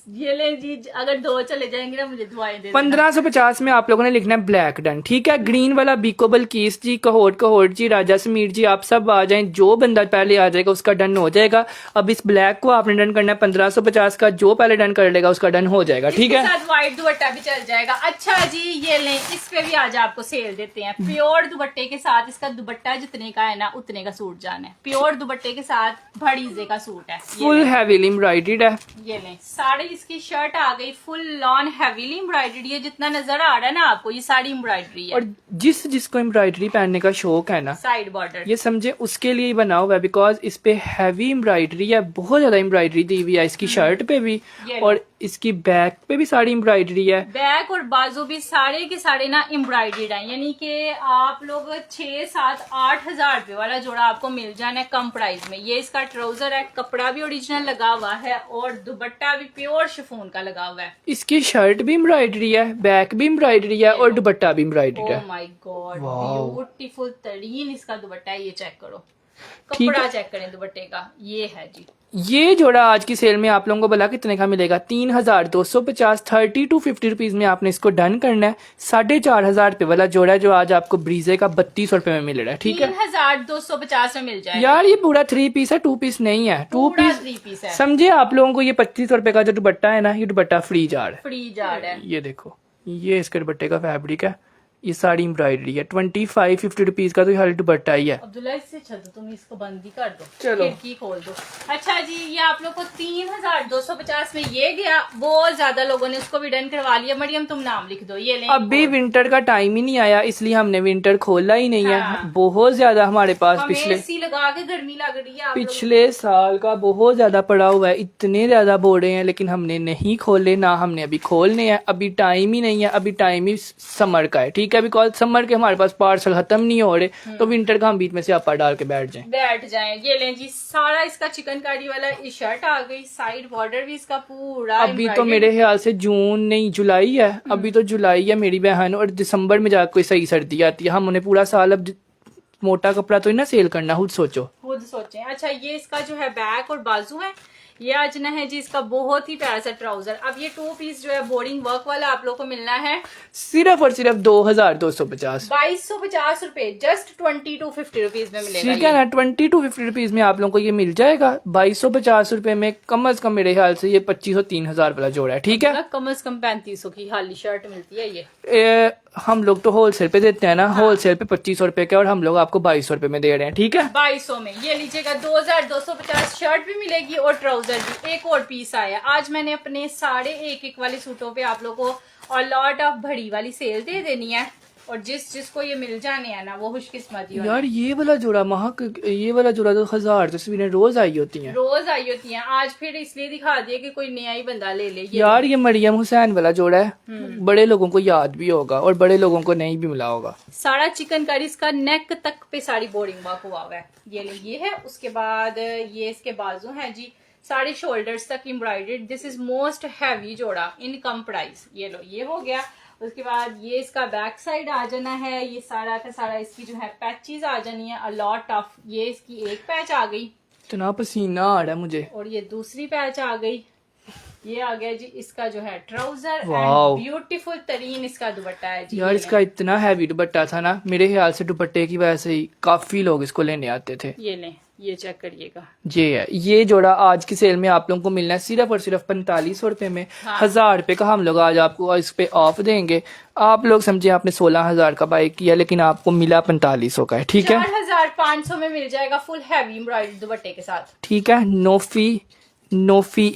ये ले जी, अगर 2 चले जाएंगे ना मुझे दुआएं दे देना। 1550 में आप लोगों ने लिखना है ब्लैक डन, ठीक है। ग्रीन वाला बीकोबल कीस जी, कहोट जी, राजा समीर जी, आप सब आ जाएं। जो बंदा पहले आ जाएगा उसका डन हो जाएगा। अब इस ब्लैक को आपने डन करना है 1550 का, जो पहले डन कर लेगा उसका डन हो जाएगा, ठीक है। इसके साथ व्हाइट दुपट्टा भी चल जाएगा। अच्छा जी, ये लें, इस पे भी आज आपको सेल देते हैं। प्योर दुपट्टे के साथ, इसका दुपट्टा जितने का है ना उतने का सूट जाना है। प्योर दुपट्टे के साथ भड़ीजे का सूट है, फुल हैवीली एम्ब्रॉयडर्ड है। ये लें, साड़ी इसकी शर्ट आ गई फुल लॉन हैवीली एम्ब्रॉयडरी। ये जितना नजर आ रहा है ना आपको, ये साड़ी एम्ब्रॉयडरी है। और जिसको एम्ब्रॉयडरी पहनने का शौक है ना, साइड बॉर्डर, ये समझे उसके लिए ही बना हुआ है, बिकॉज इस पे हैवी एम्ब्रॉयडरी है, बहुत ज्यादा एम्ब्रॉयडरी दी हुई है इसकी शर्ट पे भी, और इसकी बैक पे भी सारी एम्ब्रॉयडरी है। बैक और बाजू भी सारे के सारे ना एम्ब्रॉयडर्ड है, यानी कि आप लोग 6, 7, 8 हजार रुपए वाला जोड़ा आपको मिल जाना है कम प्राइस में। ये इसका ट्राउजर है, कपड़ा भी ओरिजिनल लगा हुआ है और दुपट्टा भी प्योर शिफॉन का लगा हुआ है। इसकी शर्ट भी एम्ब्रॉयडरी है, बैक भी एम्ब्रॉयडरी है और दुपट्टा भी एम्ब्रॉयडर्ड है। Oh my God, wow. Beautiful तरीन इसका दुपट्टा है। ये चेक करो, ठीक कपड़ा है। चेक करें दुपट्टे का, ये है जी। ये जोड़ा आज की सेल में आप लोगों को भला कितने का मिलेगा? 3250, 30 to 50 रुपीज में आपने इसको डन करना है। 4500 रुपए वाला जोड़ा है जो आज आपको ब्रीजे का 3200 रुपए में मिल रहा है, ठीक है। 3250 में मिल जाएगा यार ये पूरा 3 पीस है, 2 पीस नहीं है, 2 पूरा पीस 3 पीस है। समझे आप लोगों को। ये 2500 रुपए का जो दुपट्टा है ना, ये दुपट्टा फ्री जार है, फ्री जार है। ये देखो, ये इसके दुपट्टे का फैब्रिक है, ये सारी एम्ब्रॉयडरी है। 25-50 रुपीज का तो ये दो ही है। अब्दुल्ला इससे अच्छा तो तुम इसको बंद ही कर दो, चलो। खिड़की खोल दो। अच्छा जी, ये आप लोग को 3250 में ये गया। बहुत ज्यादा लोगों ने उसको भी डन करवा लिया। मरियम तुम नाम लिख दो, ये लें। अभी विंटर का टाइम ही नहीं आया, इसलिए हमने विंटर खोला ही नहीं है। हाँ। बहुत ज्यादा हमारे पास हमें एसी लगा के गर्मी लग रही है। आप लोग- पिछले साल का बहुत ज्यादा पड़ा हुआ है, इतने ज्यादा बोर्डे हैं, लेकिन हमने नहीं खोले, ना हमने अभी खोलने हैं। अभी टाइम ही नहीं है, अभी टाइम ही समर का है, ठीक है। बिकॉज समर के हमारे पास पार्सल खत्म नहीं हो रहे, तो विंटर का हम बीच में से आपा डाल के बैठ जाएं। ये लें जी, सारा इसका चिकनकारी वाला ये शर्ट आ गई। साइड बॉर्डर भी इसका पूरा अभी तो मेरे ख्याल से जून नहीं जुलाई है, अभी तो जुलाई है मेरी बहन, और दिसंबर में जाकर कोई सही सर्दी आती है। हम उन्हें पूरा साल अब मोटा कपड़ा तो ही ना सेल करना, खुद सोचो, खुद सोचें। अच्छा, ये इसका जो है बैक और बाजू है, ये आज ना है जी इसका बहुत ही प्यारा सा ट्राउजर। अब ये 2 पीस जो है बोर्डिंग वर्क वाला आप लोग को मिलना है सिर्फ और सिर्फ 2250। 2250 रुपए, जस्ट 20 to 50 रुपीज में मिलेगा। ठीक है ना, 20 to 50 रुपीज में आप लोगों को ये मिल जाएगा। 2250 रुपए में कम से कम मेरे ख्याल से ये 2500-3000 वाला जोड़ा है, ठीक है। कम से कम 3500 की खाली शर्ट मिलती है ये। हम लोग तो होलसेल पे देते हैं ना, होलसेल पे 2500 रुपए के, और हम लोग आपको 2200 रुपए में दे रहे हैं, ठीक है। 2200 में ये लीजिएगा। 2250 शर्ट भी मिलेगी और ट्राउजर भी। एक और पीस आया आज। मैंने अपने सारे एक वाले सूटों पे आप लोगों को और लॉट ऑफ भड़ी वाली सेल दे देनी है, और जिसको ये मिल जाने हैं ना वो खुशकिस्मती होना। यार ये वाला जोड़ा महक, ये वाला जोड़ा तो 1000 तस्वीरें रोज आई होती हैं, रोज आई होती हैं। आज फिर इसलिए दिखा दिया कि कोई नया ही बंदा ले ले। यार ये मरियम हुसैन वाला जोड़ा है, बड़े लोगों को याद भी होगा और बड़े लोगों को नहीं भी मिला होगा। सारा चिकनकारी इसका नेक तक पे सारी बोर्डिंग वर्क हुआ हुआ है। ये ले, ये है। उसके बाद ये इसके बाजू हैं जी, सारे शोल्डर्स तक embroidered. This is most heavy जोड़ा इन कम प्राइस। ये लो, ये हो गया। उसके बाद ये इसका बैक साइड आ जाना है। ये सारा का सारा इसकी जो है पैचेस आ जानी है, अ लॉट ऑफ। ये इसकी एक पैच आ गई, इतना पसीना आ रहा है मुझे, और ये दूसरी पैच आ गई। ये आ गया जी इसका जो है ट्राउजर, वाओ। एंड ब्यूटीफुल तरीन इसका दुपट्टा है जी। यार इसका इतना हैवी दुपट्टा था ना, मेरे ख्याल से दुपट्टे की वजह से ही काफी लोग इसको लेने आते थे। ये लें, ये चेक करिएगा। ये है, ये जोड़ा आज की सेल में आप लोगों को मिलना है सिर्फ और सिर्फ 4500 रुपए में। 1000 रुपए का हम लोग आज आपको इस पे ऑफ देंगे। आप लोग समझे आपने 16000 का बाय किया, लेकिन आपको मिला 4500 का है, ठीक है। 4500 में मिल जाएगा फुल हैवी एम्ब्रॉयडरी दुपट्टे के साथ, ठीक है। नोफी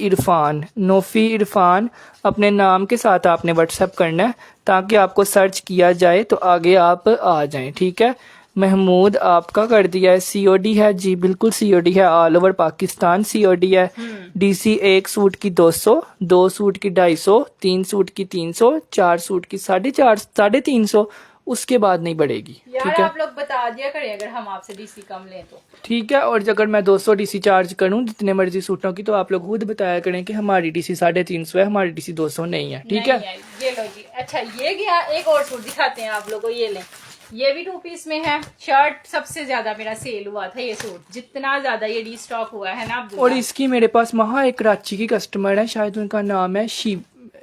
इरफान अपने नाम के साथ आपने व्हाट्सएप करना है, ताकि आपको सर्च किया जाए तो आगे आप आ जाएं, ठीक है। महमूद आपका कर दिया है, COD है जी, बिल्कुल COD है, ऑल ओवर पाकिस्तान COD है। DC 1 सूट की 200, 2 सूट की 250, 3 सूट की 300, 4 सूट की 450, 350, उसके बाद नहीं बढ़ेगी, यार ठीक है। आप लोग बता दिया करें अगर हम आपसे DC कम लें तो, ठीक है। और अगर मैं 200 DC चार्ज करूं जितने मर्जी सूटों की, तो आप लोग खुद बताया करें कि हमारी DC 350 है, हमारी DC 200 नहीं है, ठीक है। ये लो जी। अच्छा, ये गया। एक और सूट दिखाते हैं आप लोगों को, ये लें। ये भी 2 पीस में है। शर्ट सबसे ज्यादा मेरा सेल हुआ था, ये सूट जितना ज्यादा ये डी स्टॉक हुआ है ना और इसकी मेरे पास वहाँ एक कराची की कस्टमर है, शायद उनका नाम है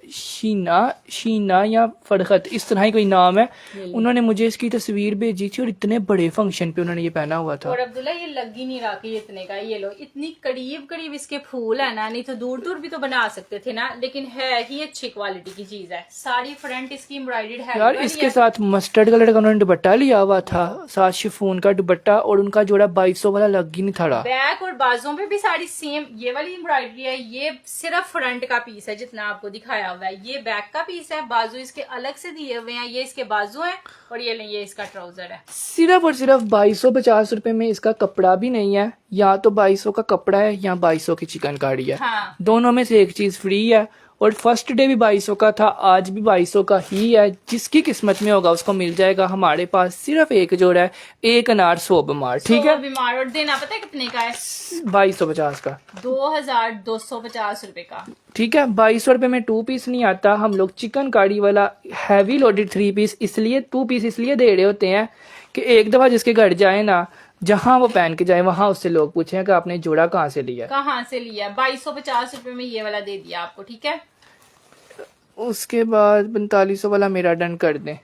शीना या फरखत, इस तरह ही कोई नाम है। उन्होंने मुझे इसकी तस्वीर भेजी थी और इतने बड़े फंक्शन पे उन्होंने ये पहना हुआ था। और अब्दुल्ला ये लग ही नहीं रहा कि इतने का, ये लो इतनी करीब करीब इसके फूल है ना, नहीं तो दूर दूर भी तो बना सकते थे ना, लेकिन है ही अच्छी क्वालिटी की चीज है। सारी फ्रंट इसकी एम्ब्रॉयडर्ड है यार इसके साथ मस्टर्ड कलर का उन्होंने दुपट्टा लिया हुआ था, साथ शिफॉन का दुपट्टा, और उनका जोड़ा 2200 वाला लग ही नहीं था। बैक और बाजुओं पे भी सारी सेम ये वाली एम्ब्रॉयडरी है। ये सिर्फ फ्रंट का पीस है जितना आपको दिखाया हुआ है, ये बैक का पीस है, बाजू इसके अलग से दिए हुए हैं, ये इसके बाजू हैं और ये इसका ट्राउजर है। सिर्फ और सिर्फ 2250 रुपए में इसका कपड़ा भी नहीं है, या तो 2200 का कपड़ा है या 2200 की चिकनकारी है। हाँ। दोनों में से एक चीज फ्री है, और फर्स्ट डे भी 2200 का था, आज भी 2200 का ही है। जिसकी किस्मत में होगा उसको मिल जाएगा। हमारे पास सिर्फ एक जोड़ा है, एक अनार 100 बीमार, ठीक है। बीमार, और देना पता है कितने का है? 2250 का, 2250 रुपए का, ठीक है। 2200 रुपए में 2 पीस नहीं आता। हम लोग चिकनकारी वाला हैवी लोडेड 3 पीस इसलिए 2 पीस इसलिए दे रहे होते हैं कि एक दफा जिसके घर जाए ना, जहां वो पहन के जाए वहां उससे लोग पूछे कि आपने जोड़ा कहाँ से लिया। 2250 रुपए में ये वाला दे दिया आपको, ठीक है। उसके बाद 4500 वाला मेरा डन कर दें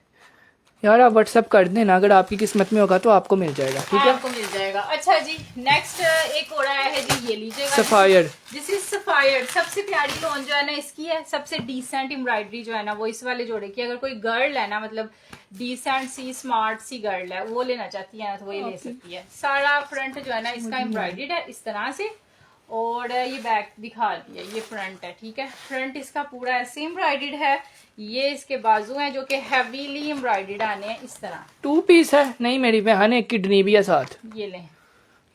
यार, आप व्हाट्सएप कर देना, अगर आपकी किस्मत में होगा तो आपको मिल जाएगा, ठीक है। आपको मिल जाएगा। अच्छा जी, नेक्स्ट एक और आया है जी, ये लीजिएगा, सफायर। This is sapphire. सबसे प्यारी लोन जो है ना इसकी है, सबसे डिसेंट एम्ब्रॉयडरी जो है ना वो इस वाले जोड़े की। अगर कोई गर्ल है ना, मतलब डिसेंट सी स्मार्ट सी गर्ल है, वो लेना चाहती है ना तो वो ये ले सकती है। सारा फ्रंट जो है ना इसका एम्ब्रॉयडर्ड है इस तरह से, और ये बैक दिखा दिया, ये फ्रंट है, ठीक है। फ्रंट इसका पूरा ऐसे एम्ब्रॉयडर्ड है। ये इसके बाजू हैं जो कि हैवीली एम्ब्रॉयडर्ड आने हैं इस तरह। 2 पीस है, नहीं मेरी बहन, एक किडनी भी है साथ। ये लें,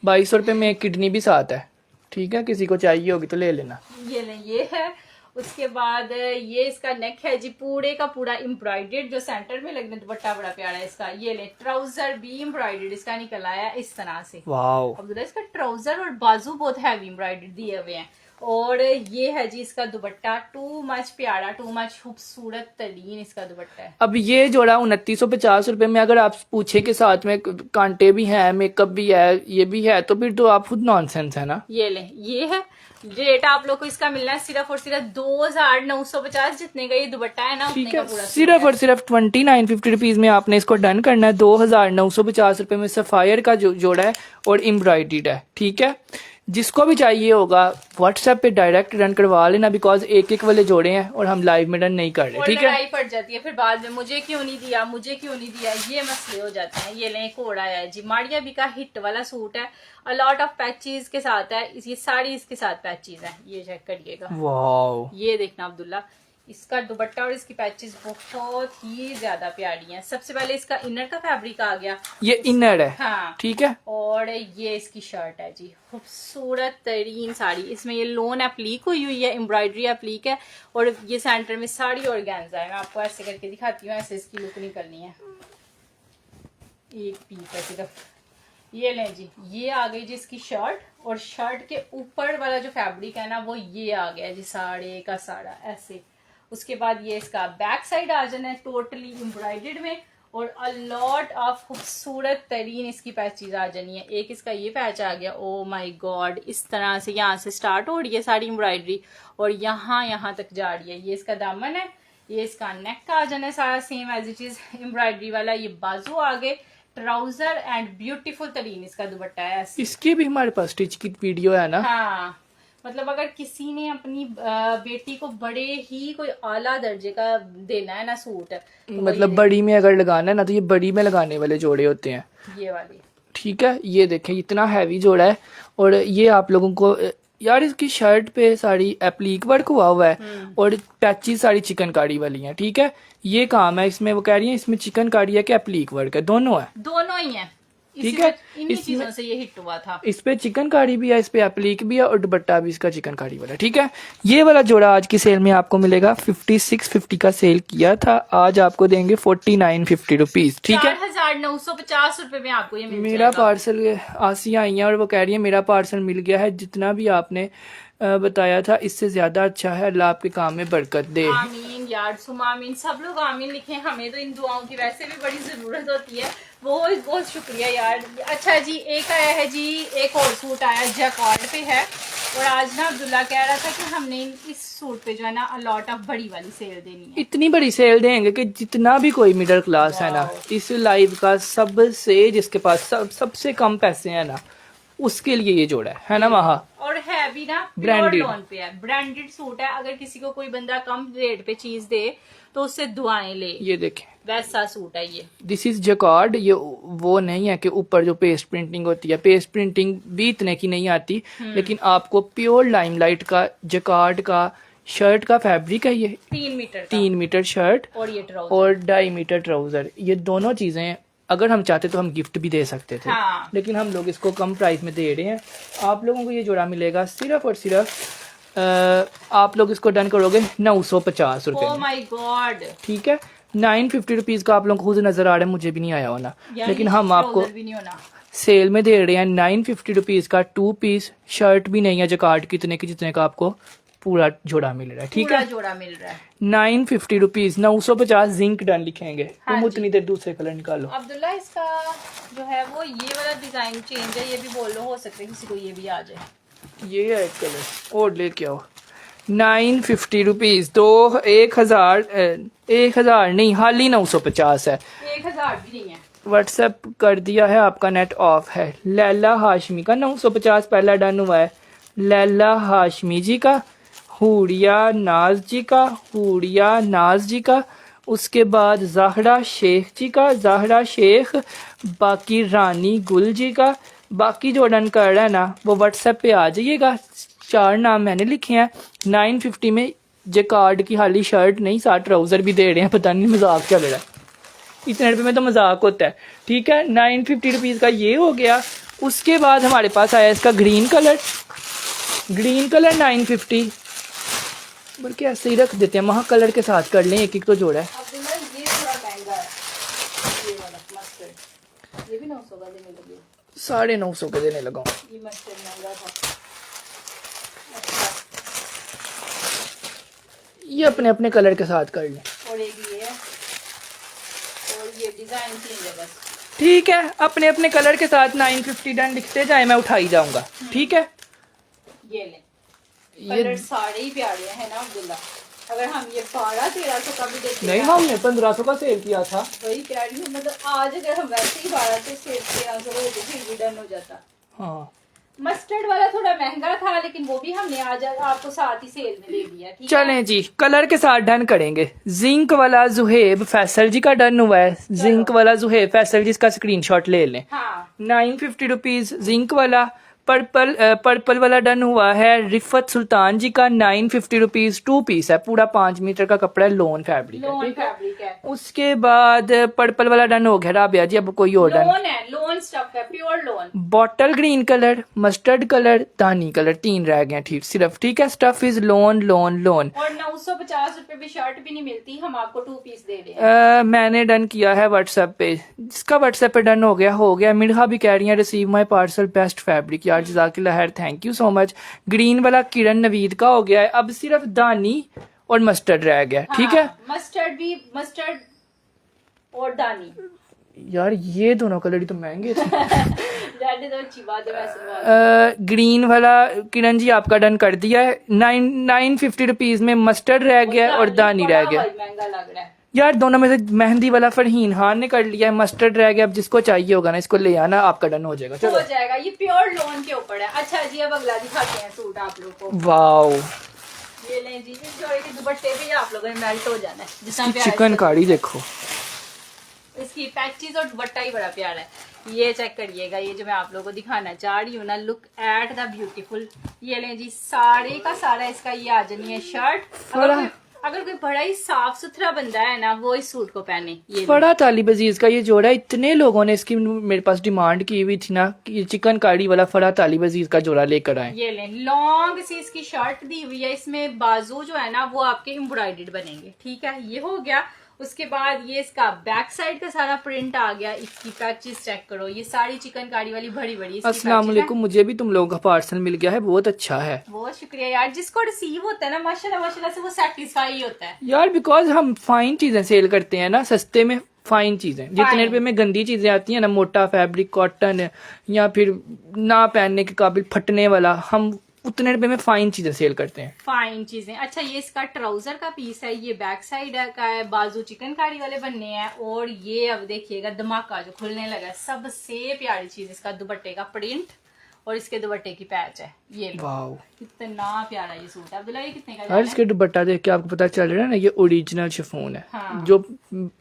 2200 रुपए में एक किडनी भी साथ है, ठीक है। किसी को चाहिए होगी तो ले लेना। ये लें, ये है। उसके बाद ये इसका नेक है जी, पूरे का पूरा एम्ब्रॉयडर्ड, जो सेंटर में लगने दुपट्टा बड़ा प्यारा है इसका। ये ले, ट्राउजर भी एम्ब्रॉयडर्ड इसका निकल आया इस तरह से। वाओ। अब इसका ट्राउजर और बाजू बहुत हैवी एम्ब्रॉयडर्ड दिए हुए हैं। और ये है जी इसका दुपट्टा, टू मच प्यारा, टू मच खूबसूरत तरीन इसका दुपट्टा है। अब ये जोड़ा 2950 रुपए में, अगर आप पूछे के साथ में कांटे भी हैं, मेकअप भी है, ये भी है, तो फिर तो आप खुद नॉनसेंस है ना। ये ले, ये है रेट आप लोग को इसका मिलना है सिर्फ और सिर्फ 2950, जितने का ये दुपट्टा है ना उतने ठीक का है। पूरा सिर्फ और सिर्फ 2950 रुपीज में आपने इसको डन करना है। 2950 रुपए में सफायर का जो जोड़ा है और एम्ब्रॉयडर्ड है, ठीक है। जिसको भी चाहिए होगा व्हाट्सएप पे डायरेक्ट रन करवा लेना, बिकॉज एक एक वाले जोड़े हैं और हम लाइव में रन नहीं कर रहे, ठीक है। लड़ाई पड़ जाती है फिर बाद में, मुझे क्यों नहीं दिया, मुझे क्यों नहीं दिया, ये मसले हो जाते हैं। ये लें, कोड़ा है जी, माड़िया बी का हिट वाला सूट है, अलॉट ऑफ पैचेस के साथ है। ये साड़ी इसके साथ पैचेस है, ये चेक करिएगा। वाओ, ये देखना अब्दुल्ला, इसका दुपट्टा और इसकी पैचेस बहुत ही ज्यादा प्यारी हैं। सबसे पहले इसका इनर का फैब्रिक आ गया, ये इनर है, हाँ ठीक है। और ये इसकी शर्ट है जी, खूबसूरत तरीन साड़ी। इसमें ये लोन एप्लीक हुई है, एम्ब्रॉयडरी एप्लीक है, और ये सेंटर में साड़ी ऑर्गेन्जा है। मैं आपको ऐसे करके दिखाती हूँ, ऐसे इसकी लुक निकलनी है। एक पीस है सिर्फ। ये लें जी, ये आ गई जी इसकी शर्ट, और शर्ट के ऊपर वाला जो फैब्रिक है ना वो ये आ गया जी, साड़े का साड़ा ऐसे। उसके बाद ये इसका बैक साइड आ जाना है टोटली एम्ब्रॉयडर्ड में, और अ लॉट ऑफ खूबसूरत तरीन इसकी पैचेज आ जानी है। एक इसका ये पैच आ गया, ओ माय गॉड, इस तरह से यहाँ से स्टार्ट हो रही है सारी एम्ब्रॉयडरी और यहाँ तक जा रही है। ये इसका दामन है, ये इसका नेक का आ जाना है सारा same as it is embroidery वाला। ये बाजू आगे, ट्राउजर एंड ब्यूटीफुल तरीन इसका दुपट्टा है ऐसे। इसकी भी हमारे पास स्टिच की वीडियो है ना। हाँ, मतलब अगर किसी ने अपनी बेटी को बड़े ही कोई आला दर्जे का देना है ना सूट, तो मतलब बड़ी में अगर लगाना है ना, तो ये बड़ी में लगाने वाले जोड़े होते हैं, ये वाली, ठीक है। ये देखें, इतना हैवी जोड़ा है, और ये आप लोगों को यार इसकी शर्ट पे सारी एप्लीक वर्क हुआ है, और पैचेस सारी चिकनकारी वाली हैं, ठीक है। ये काम है इसमें, वो कह रही है इसमें चिकनकारी है कि एप्लीक वर्क है, दोनों है, दोनों ही है, ठीक है। इन्हीं चीजों से ये हिट हुआ था। इस पे चिकनकारी भी है, इस पे एप्लीक भी है, और दुपट्टा भी इसका चिकनकारी वाला, ठीक है। ये वाला जोड़ा आज की सेल में आपको मिलेगा 5650 का सेल किया था, आज आपको देंगे 4950 रुपीज, ठीक है। 4950 रुपए में आपको ये मिल मेरा पार्सल आसिया आई है और वो कह रही है मेरा पार्सल मिल गया है, जितना भी आपने बताया था, इससे ज्यादा अच्छा है। अल्लाह आपके काम में बरकत दे। आमीन यार, सुमा आमीन, सब लोग आमीन लिखें। हमें तो इन दुआओं की वैसे भी बड़ी जरूरत होती है। बहुत बहुत शुक्रिया यार। अच्छा जी, एक आया है जी, एक और सूट आया जैकार्ड पे है। और आज ना अब्दुल्ला कह रहा था कि हमने इस सूट पे जो है ना अलॉट ऑफ बड़ी वाली सेल देनी है। इतनी बड़ी सेल देंगे कि जितना भी कोई मिडिल क्लास है ना, इस लाइव का सबसे, जिसके पास सबसे कम पैसे हैं ना, उसके लिए ये जोड़ा है ना महा। और है भी ना Branded। लोन पे है, ब्रांडेड सूट है। अगर किसी को कोई बंदा कम रेट पे चीज दे तो उससे दुआएं ले। ये देखें, वैसा सूट है ये। This is jacquard. ये वो नहीं है कि ऊपर जो पेस्ट प्रिंटिंग होती है, पेस्ट प्रिंटिंग भी इतने की नहीं आती, लेकिन आपको प्योर लाइमलाइट का जैकार्ड का शर्ट का फैब्रिक है ये। 3 मीटर का। 3 मीटर शर्ट और ये ट्राउजर और 2.5 मीटर ट्राउजर। ये दोनों चीजें अगर हम चाहते तो हम गिफ्ट भी दे सकते थे। हाँ। लेकिन हम लोग इसको कम प्राइस में दे रहे हैं। आप लोगों को ये जोड़ा मिलेगा सिर्फ और सिर्फ आप लोग इसको डन करोगे 950 रुपए ओह में। My God. ठीक है, 950 रुपीज का आप लोगों को खुद नजर आ रहा है, मुझे भी नहीं आया होना, लेकिन हम आपको भी नहीं होना। सेल में दे रहे हैं 950 रुपीज का 2 पीस। शर्ट भी नहीं है जैकार्ड कितने की, जितने का आपको पूरा जोड़ा मिल रहा है। ठीक पूरा है, जोड़ा मिल रहा है 950 रुपीज, 950 जिंक डन लिखेंगे। हाँ तुम जी। उतनी देर दूसरे कलर निकालो। अब्दुल्ला। इसका जो है वो ये वाला डिजाइन चेंज है, ये भी बोल लो, हो सकता है किसी को ये भी आ जाए। ये है एक कलर और लेके आओ। 950 रुपीज, तो 1000 नहीं, हाली 950 है। 1000 भी नहीं है। व्हाट्सएप कर दिया है, आपका नेट ऑफ है। लैला हाशमी का 950 पहला डन हुआ है। लैला हाशमी जी का, हुरिया नाज जी का, हुरिया नाज जी का, उसके बाद ज़ाहरा शेख जी का, ज़ाहरा शेख, बाकी रानी गुल जी का। बाकी जो डन कर रहा है ना वो व्हाट्सएप पे आ जाइएगा। 4 नाम मैंने लिखे हैं। 950 में जैकार्ड की हाली शर्ट नहीं, 7 ट्राउजर भी दे रहे हैं। पता नहीं मजाक चल रहा है, इतने रुपए में तो मजाक होता है। ठीक है, 950 रुपीज का ये हो गया। उसके बाद हमारे पास आया इसका ग्रीन कलर। ग्रीन कलर 950, बल्कि ऐसे ही रख देते हैं, महा कलर के साथ कर लें, एक एक तो जोड़ा है। अब्दुल्ला ये थोड़ा महंगा है, ये वाला मस्टर्ड, ये भी 900 का देने लगे। 950 के देने लगा। ये मस्टर्ड महंगा था। ये अपने अपने कलर के साथ कर लें। और एक ये है, और ये डिजाइन चेंज है बस। ठीक है, अपने अपने कलर के साथ 950 डन लिखते जाए, मैं उठाई जाऊंगा। ठीक है, ये ले, ये कलर सारे ही प्यारे हैं ना अब्दुल्ला। अगर हम ये 1200-1300 का भी देते नहीं, हमने 1500 का सेल किया था। वही कह रही हूँ, मतलब आज अगर हम वैसे ही 1200 से 1300 का देते फिर भी डन हो जाता। हाँ, मस्टर्ड वाला थोड़ा महंगा था, लेकिन वो भी हमने आज आपको साथ ही सेल में दे दिया। ठीक है? चलें जी, कलर के साथ डन करेंगे। जिंक वाला जुहेब फैसल जी का डन हुआ है। जिंक वाला जुहेब फैसल जी, इसका स्क्रीनशॉट ले लें। हाँ 950 रुपीज जिंक वाला। पर्पल वाला डन हुआ है रिफत सुल्तान जी का 950 रुपीज। 2 पीस है, पूरा 5 मीटर का कपड़ा है, लोन फैब्रिक है। लोन ठीक है? फैब्रिक है। उसके बाद पर्पल वाला डन हो गया राबिया जी। अब कोई और डन। लोन है, लोन स्टफ है, pure loan. Bottle green colour, mustard colour, दानी कलर, 3 रह गए ठीक सिर्फ। ठीक है, stuff is loan loan loan. और 950 रुपए में शर्ट भी नहीं मिलती, हम आपको 2 पीस दे रहे हैं। मैंने डन किया है व्हाट्सएप पे, जिसका व्हाट्सएप पे डन हो गया। मिर्हा भी कह रही है receive my parcel best fabric. यार जज़ाकिल्लाह खैर, thank you so much. Green वाला किरण नवीद का हो गया है। अब सिर्फ दानी और मस्टर्ड रह गया। ठीक है, मस्टर्ड भी, मस्टर्ड और दानी। यार ये दोनों कलर ही तो महंगे थे। रेड तो अच्छी बात है वैसे। ग्रीन वाला किरण जी आपका डन कर दिया है। 950 रुपीज में मस्टर्ड रह गया और दानी रह गया। महंगा लग रहा है यार दोनों में से मेहंदी वाला फरहीन खान ने कर लिया है, मस्टर्ड रह गया। अब जिसको चाहिए होगा ना इसको ले आना, आपका डन हो जाएगा। हो चलो जाएगा, ये प्योर लोन के ऊपर है। अच्छा जी, अब अगला दिखाते हैं सूट आप लोग को। वाओ, ये लें जी, इस जोड़े के दुपट्टे पे आप लोगों ने मेल्ट हो जाना है। जितना प्यारा चिकन कारी देखो। इसकी पैचेस और दुपट्टा ही बड़ा प्यारा है। ये चेक करिएगा, ये जो मैं आप लोगों को दिखाना चाह रही हूँ ना, लुक एट द ब्यूटीफुल। ये लें जी, सारे का सारा इसका ये आ जानी है शर्ट। अगर कोई बड़ा ही साफ सुथरा बंदा है ना, वो इस सूट को पहने। ये बड़ा तालिब अजीज का ये जोड़ा, इतने लोगों ने इसकी मेरे पास डिमांड की हुई थी ना कि चिकन कारी वाला फड़ा तालिब अजीज का जोड़ा लेकर आए। ये लें, लॉन्ग सी इसकी शर्ट दी हुई है। इसमें बाजू जो है ना वो आपके एम्ब्रॉयडर्ड बनेंगे। ठीक है, ये हो गया। उसके बाद ये इसका बैक साइड का सारा प्रिंट आ गया। इसकी पैचेस चेक करो, ये सारी चिकनकारी वाली बड़ी बड़ी अस्सलाम वालेकुम, मुझे भी तुम लोगों का पार्सल मिल गया है, बहुत अच्छा है। बहुत शुक्रिया यार, जिसको रिसीव होता है ना माशाल्लाह माशाल्लाह से वो सेटिस्फाई होता है यार, बिकॉज हम फाइन चीजें सेल करते हैं ना, सस्ते में फाइन चीजें। जितने रुपए में गंदी चीजें आती हैं ना, मोटा फैब्रिक, कॉटन या फिर ना पहनने के काबिल फटने वाला, हम उतने रुपए में फाइन चीजें सेल करते हैं। फाइन चीजें। अच्छा, ये इसका ट्राउजर का पीस है, ये बैक साइड का है, बाजू चिकनकारी वाले बनने हैं। और ये अब देखिएगा धमाका जो खुलने लगा है, सबसे प्यारी चीज इसका दुपट्टे का प्रिंट और इसके दुपट्टे की पैच है। ये लो, वाओ, कितना प्यारा ये सूट है। अब्दुल्ला, ये कितने का यार जाना है? इसके दुपट्टा देख के आपको पता चल रहा है ना, ये ओरिजिनल शिफॉन है। हाँ। जो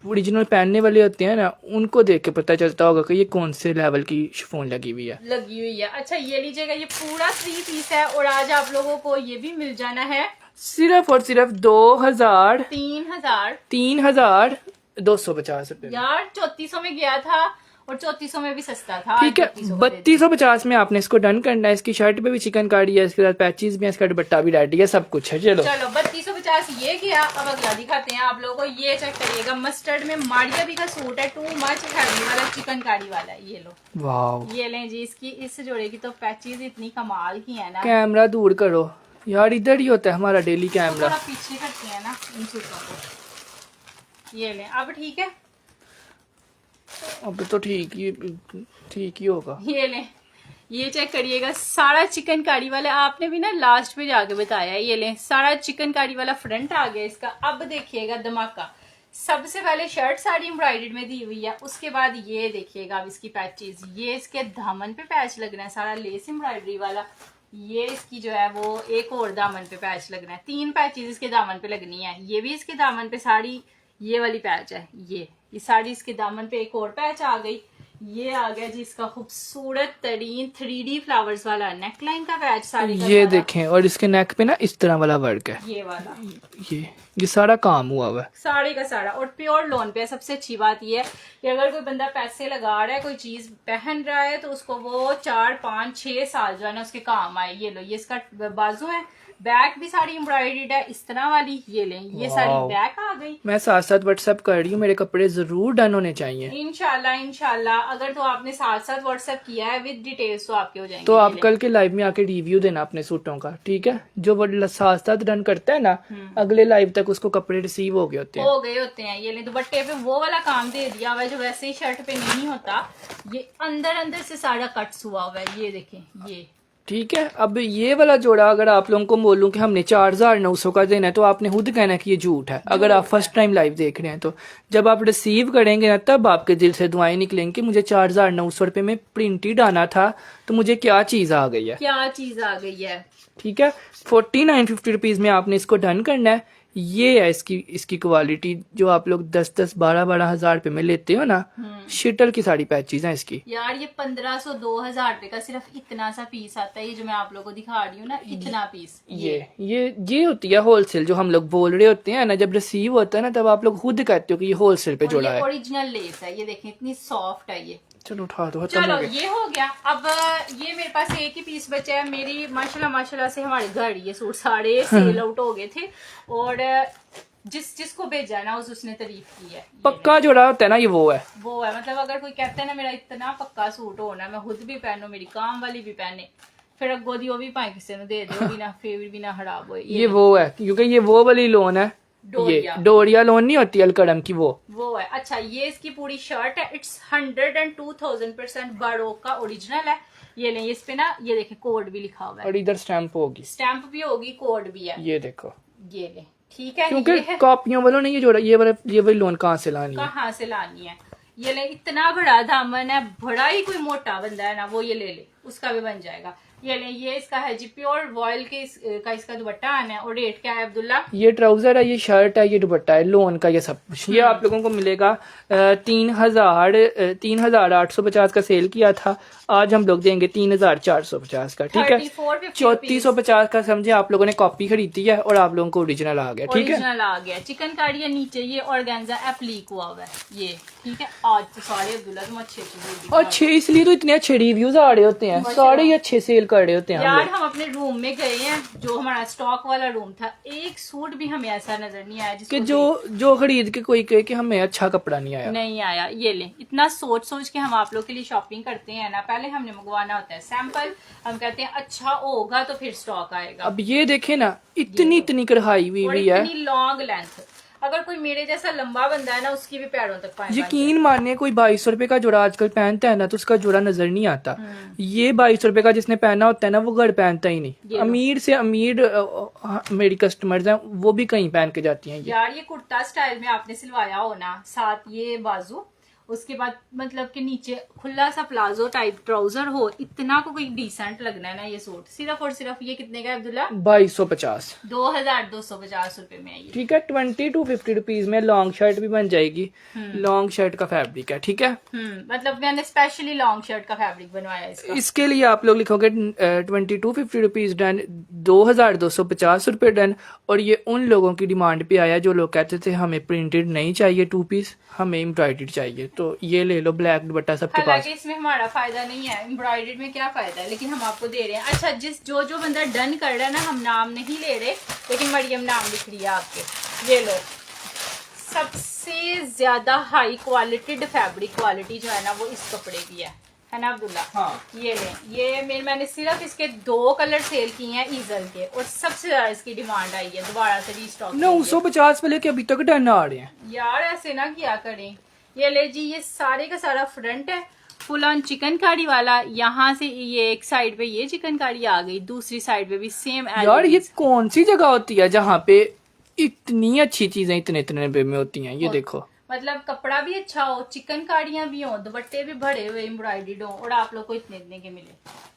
ओरिजिनल पहनने वाले होते हैं ना, उनको देख के पता चलता होगा कि ये कौन से लेवल की शिफॉन लगी हुई है। लगी हुई है। अच्छा, ये लीजिएगा, ये पूरा 3 पीस है और आज आप लोगों को ये भी मिल जाना है सिर्फ और सिर्फ 2000 3250 रुपए। यार 3400 में गया था और 3400 में भी सस्ता था। ठीक है, 3250 में आपने इसको डन करना है। इसकी शर्ट पे भी चिकनकारी है, इसके साथ पैचेस भी है, इसका दुपट्टा भी रेडी है, सब कुछ है। चलो 3250 ये गया। अब अगला दिखाते हैं आप लोगों को। ये चेक करिएगा, मस्टर्ड में मारिया भी का सूट है, टू मच हैवी वाला चिकनकारी वाला है। ये लो, वाओ, ये लें जी। इसकी इस जोड़े की तो पैचेस इतनी कमाल की है ना। कैमरा दूर करो यार, इधर ही होता है हमारा डेली कैमरा। थोड़ा पीछे करते हैं ना इन सूटों को। ये लें, अब ठीक है, अब तो ठीक ही होगा। ये लें, ये चेक करिएगा, सारा चिकनकारी वाला। आपने भी ना लास्ट पे जाके बताया। ये लें, सारा चिकनकारी वाला फ्रंट आ गया इसका। अब देखिएगा धमाका। सबसे पहले शर्ट साड़ी एम्ब्रॉयडर्ड में दी हुई है, उसके बाद ये देखिएगा अब इसकी पैचेस। ये इसके दामन पे पैच लगना है, सारा लेस एम्ब्रॉयडरी वाला। ये इसकी जो है वो एक और दामन पे पैच लगना है, 3 पैचेस इसके दामन पे लगनी है। ये भी इसके दामन पे साड़ी ये वाली पैच है। ये साड़ी इसके दामन पे एक और पैच आ गई। ये आ गया जी इसका खूबसूरत तरीन 3D फ्लावर्स वाला नेकलाइन का पैच साड़ी का। ये देखें, और इसके नेक पे ना इस तरह वाला वर्क है। ये वाला, ये सारा काम हुआ हुआ है साड़ी का सारा, और प्योर लोन पे है। सबसे अच्छी बात ये है कि अगर कोई बंदा पैसे लगा रहा है, कोई चीज पहन रहा है, तो उसको वो 4, 5, 6 साल जो है ना उसके काम आए। ये लो, ये इसका बाजू है, बैक भी साड़ी एम्ब्रॉयडर्ड है इस तरह वाली। ये लें, ये साड़ी बैक आ गई। मैं साथ साथ व्हाट्सएप कर रही हूँ, मेरे कपड़े जरूर डन होने चाहिए। इंशाल्लाह अगर तो आपने साथ साथ व्हाट्सएप किया है विद डिटेल्स तो आपके हो जाएंगे। तो आप कल के लाइव में आके रिव्यू देना अपने सूटों का, ठीक है? जो वो साथ साथ डन करता है ना, अगले लाइव तक उसको कपड़े रिसीव हो गए होते हैं। ये लें, दुपट्टे पे वो वाला काम दे दिया हुआ है जो वैसे ही शर्ट पे नहीं होता। ये अंदर से सारा कट्स हुआ हुआ है। ये देखें, ये ठीक है। अब ये वाला जोड़ा अगर आप लोगों को बोलूं कि हमने 4900 का देना है, तो आपने खुद कहना है कि ये झूठ है। अगर आप फर्स्ट टाइम लाइव देख रहे हैं, तो जब आप रिसीव करेंगे ना, तब आपके दिल से दुआएं निकलेंगी कि मुझे 4900 रुपए में प्रिंटेड आना था, तो मुझे क्या चीज आ गई है। ठीक है, 4950 रुपीज में आपने इसको डन करना है। ये है इसकी क्वालिटी, जो आप लोग 10-10, 12-12 हजार रुपए में लेते हो ना, शिटल की साड़ी पैचेज है इसकी। यार ये 1500, 2000 रुपए का सिर्फ इतना सा पीस आता है। ये जो मैं आप लोगों को दिखा रही हूँ ना, इतना पीस। ये होती है होलसेल, जो हम लोग बोल रहे होते हैं ना, जब रिसीव होता है ना, तब आप लोग खुद कहते हो कि ये होलसेल पे जोड़ा है। ओरिजिनल लेस है, ये देखें इतनी सॉफ्ट है ये। चलो उठा दो, चलो ये हो गया। अब ये मेरे पास एक ही पीस बचा है। मेरी माशाल्लाह से हमारे घर ये सूट सारे सेल आउट हो गए थे, और जिसको भेजा है ना उसने तारीफ की है। पक्का जोड़ा होता है ना, ये वो है। मतलब अगर कोई कहता है ना मेरा इतना पक्का सूट होना, मैं खुद भी पहनू, मेरी काम वाली भी पहने, फिर अगो दी वो भी पाए किसी ने दे दो, बिना फिर भी ना खराब हो। ये वो है, क्योंकि ये वो वाली लोन है। ये डोरिया लोन नहीं होती अलकड़म की, वो है। अच्छा, ये इसकी पूरी शर्ट है। इट्स 102,000% बड़ो का ओरिजिनल है। ये लें, इस पे ना ये देखें कोड भी लिखा हुआ है, और इधर स्टैंप होगी, स्टैंप भी होगी, कोड भी है। ये देखो, ये लें, ठीक है। क्योंकि कॉपियों वालों ने ये जोड़ा, ये वाली लोन कहाँ से लानी है? ये ले, इतना बड़ा दामन है, बड़ा ही कोई मोटा बंदा है ना, वो ये ले उसका भी बन जाएगा। ये ले, ये इसका है जी प्योर वॉयल के का इसका दुपट्टा आना है। और रेट क्या है अब्दुल्ला? ये ट्राउजर है, ये शर्ट है, ये दुपट्टा है, लोन का ये सब कुछ। ये आप लोगों को मिलेगा 3850 का सेल किया था, आज हम लोग देंगे 3450 का। ठीक है, 3450 का समझे आप लोगों ने कॉपी खरीदी है, और आप लोगों को ओरिजिनल आ गया। ठीक है, ओरिजिनल आ गया। चिकनकारी है नीचे, ये ऑर्गेन्जा एप्लीक हुआ हुआ है ये। ठीक है, आज तो सारे अब्दुल्ला तुम अच्छे इसलिए तो इतने अच्छे रिव्यूज आ रहे होते हैं, सारे अच्छे सेल कर रहे होते हैं हम यार लोग हम अपने रूम में गए हैं, जो हमारा स्टॉक वाला रूम था, एक सूट भी हमें ऐसा नजर नहीं आया कि जिसको जो खरीद के कोई कहे कि हमें अच्छा कपड़ा नहीं आया। नहीं आया। ये ले, इतना सोच सोच के हम आप लोग के लिए शॉपिंग करते हैं ना, पहले हमने मंगवाना होता है सैंपल, हम कहते हैं अच्छा होगा तो फिर स्टॉक आएगा। अब ये देखे ना, इतनी इतनी कढ़ाई हुई और हुई है, इतनी लॉन्ग लेंथ, अगर कोई मेरे जैसा लंबा बंदा है ना, उसकी भी पैरों तक पाए यकीन मानिए कोई 2200 रुपए का जोड़ा आजकल पहनता है ना तो उसका जोड़ा नजर नहीं आता। ये 2200 रुपए का जिसने पहना होता है ना वो घर पहनता ही नहीं। अमीर से अमीर मेरी कस्टमर्स हैं वो भी कहीं पहन के जाती हैं। यार ये कुर्ता स्टाइल में आपने सिलवाया हो ना, साथ ये बाजू, उसके बाद मतलब कि नीचे खुला सा प्लाजो टाइप ट्राउजर हो, इतना को कोई डिसेंट लगना है ना ये सूट। सिर्फ और सिर्फ ये कितने का है अब्दुल्ला? 2250, 2250 रुपए में है ये। ठीक है। 20 to 50 रुपीज में लॉन्ग शर्ट भी बन जाएगी। लॉन्ग शर्ट का फैब्रिक है, ठीक है। मतलब मैंने स्पेशली लॉन्ग शर्ट का फैब्रिक बनवाया इसका। इसके लिए आप लोग लिखोगे 20 to 50 रुपीज डन, 2250 रुपए डन। और ये उन लोगों की डिमांड पे आया जो लोग कहते थे हमें प्रिंटेड नहीं चाहिए 2 पीस, हमें एम्ब्रॉयडर्ड चाहिए, तो ये ले लो ब्लैक दुपट्टा सबके पास। हालांकि इसमें हमारा फायदा नहीं है, एम्ब्रॉयडरी में क्या फायदा है, लेकिन हम आपको दे रहे हैं। अच्छा, जो बंदा डन कर रहा है ना, हम नाम नहीं ले रहे, लेकिन मरियम नाम लिख रही है आपके। ये लो, सबसे ज्यादा हाई क्वालिटीड फैब्रिक क्वालिटी जो है ना वो इस कपड़े की है ना अब्दुल्ला? हाँ। ये लें, ये मैंने सिर्फ इसके 2 कलर सेल किए हैं ईजल के, और सबसे ज्यादा इसकी डिमांड आई है दोबारा से रीस्टॉक। 950 वाले के अभी तक डन आ रहे हैं यार, ऐसे ना किया करें। ये ले जी, ये सारे का सारा फ्रंट है फुल ऑन चिकनकारी वाला। यहाँ से ये एक साइड पे ये चिकनकारी आ गई, दूसरी साइड पे भी सेम। यार ये कौन सी जगह होती है जहाँ पे इतनी अच्छी चीजें इतने इतने रुपए में होती हैं? ये देखो, मतलब कपड़ा भी अच्छा हो, चिकनकारियां भी हो, दुपट्टे भी भरे हुए एम्ब्रॉयडर्ड हो, और आप लोग को इतने इतने के मिले।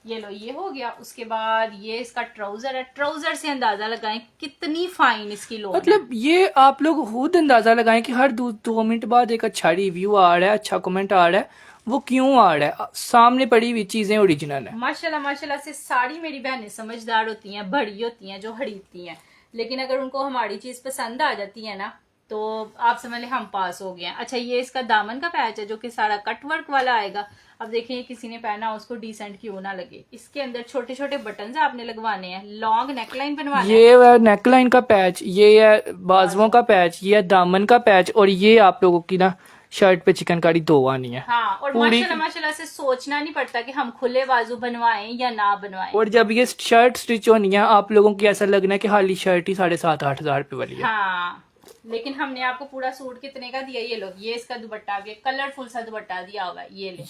ये लो, ये हो गया। उसके बाद ये इसका ट्राउजर है, ट्राउजर से अंदाजा लगाएं कितनी फाइन इसकी लोन मतलब ये आप लोग खुद अंदाजा लगाएं कि हर 2 मिनट बाद एक अच्छा रिव्यू आ रहा है, अच्छा कमेंट आ रहा है, वो क्यों आ रहा है? सामने पड़ी हुई चीजें ओरिजिनल है। माशाल्लाह माशाल्लाह से सारी मेरी बहनें समझदार होती हैं, बड़ी होती हैं, जो खरीदती हैं, लेकिन अगर उनको हमारी चीज पसंद आ जाती है ना तो आप समझ लें हम पास हो गए हैं। अच्छा, ये इसका दामन का पैच है जो कि सारा कट वर्क वाला आएगा। अब देखिए किसी ने पहना उसको डिसेंट क्यों ना लगे। इसके अंदर छोटे छोटे बटन आपने लगवाने हैं, लॉन्ग नेकलाइन बनवाना है। ये है नेकलाइन का पैच, ये है बाजुओं का पैच, ये है दामन का पैच, और ये आप लोगों की ना शर्ट पे चिकनकारी 2 आनी है। हाँ, और माशाल्लाह माशाल्लाह से सोचना नहीं पड़ता कि हम खुले बाजू बनवाएं या ना बनवाएं। और जब ये शर्ट स्टिच होनी है आप लोगों की ऐसा लगना है कि हाली शर्ट ही 7,500-8 हजार रुपए वाली है। हाँ, लेकिन हमने आपको पूरा सूट कितने का दिया? ये लो, ये इसका दुपट्टा भी कलरफुल सा दुपट्टा दिया हुआ है। ये ले,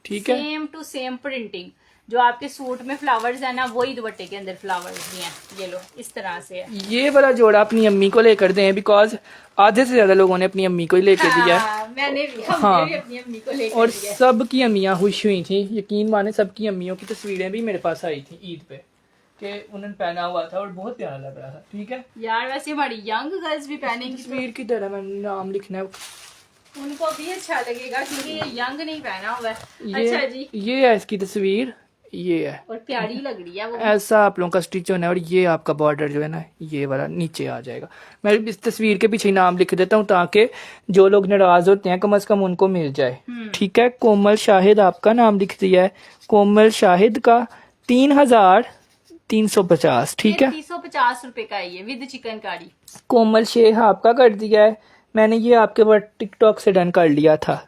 ठीक है। सेम टू सेम प्रिंटिंग, जो आपके सूट में फ्लावर्स है ना वही दुपट्टे के अंदर फ्लावर्स भी हैं। ये लो, इस तरह से है। ये वाला जोड़ा अपनी अम्मी को लेकर दें, बिकॉज आधे से ज्यादा लोगों ने अपनी अम्मी को ही लेके दिया है। मैंने भी, हमने भी अपनी अम्मी को लेकर और दिया है। सबकी अम्मियाँ खुश हुई थी, यकीन माने सबकी अम्मियों की तस्वीरें भी मेरे पास आई थी ईद पे कि उन्होंने पहना हुआ था और बहुत प्यारा लग रहा था। ठीक है यार, वैसे हमारी यंग गर्ल्स भी पहनेंगी तस्वीर की तरह मैंने नाम लिखना है, तो उनको भी अच्छा लगेगा, क्योंकि ये यंग नहीं पहना हुआ है। अच्छा जी, ये है इसकी तस्वीर, ये है, और प्यारी लग रही है वो। ऐसा आप लोगों का स्टिच होना है। और ये आपका बॉर्डर जो है ना ये वाला नीचे आ जाएगा। मैं इस तस्वीर के पीछे नाम लिख देता हूँ ताकि जो लोग नाराज होते हैं कम से कम उनको मिल जाए। ठीक है, कोमल शाहिद आपका नाम लिख दिया है, कोमल शाहिद का 3,350। ठीक है, 350 रुपए का है ये विद चिकनकारी। कोमल शेख आपका कर दिया है, मैंने ये आपके बाद टिकटॉक से डन कर लिया था।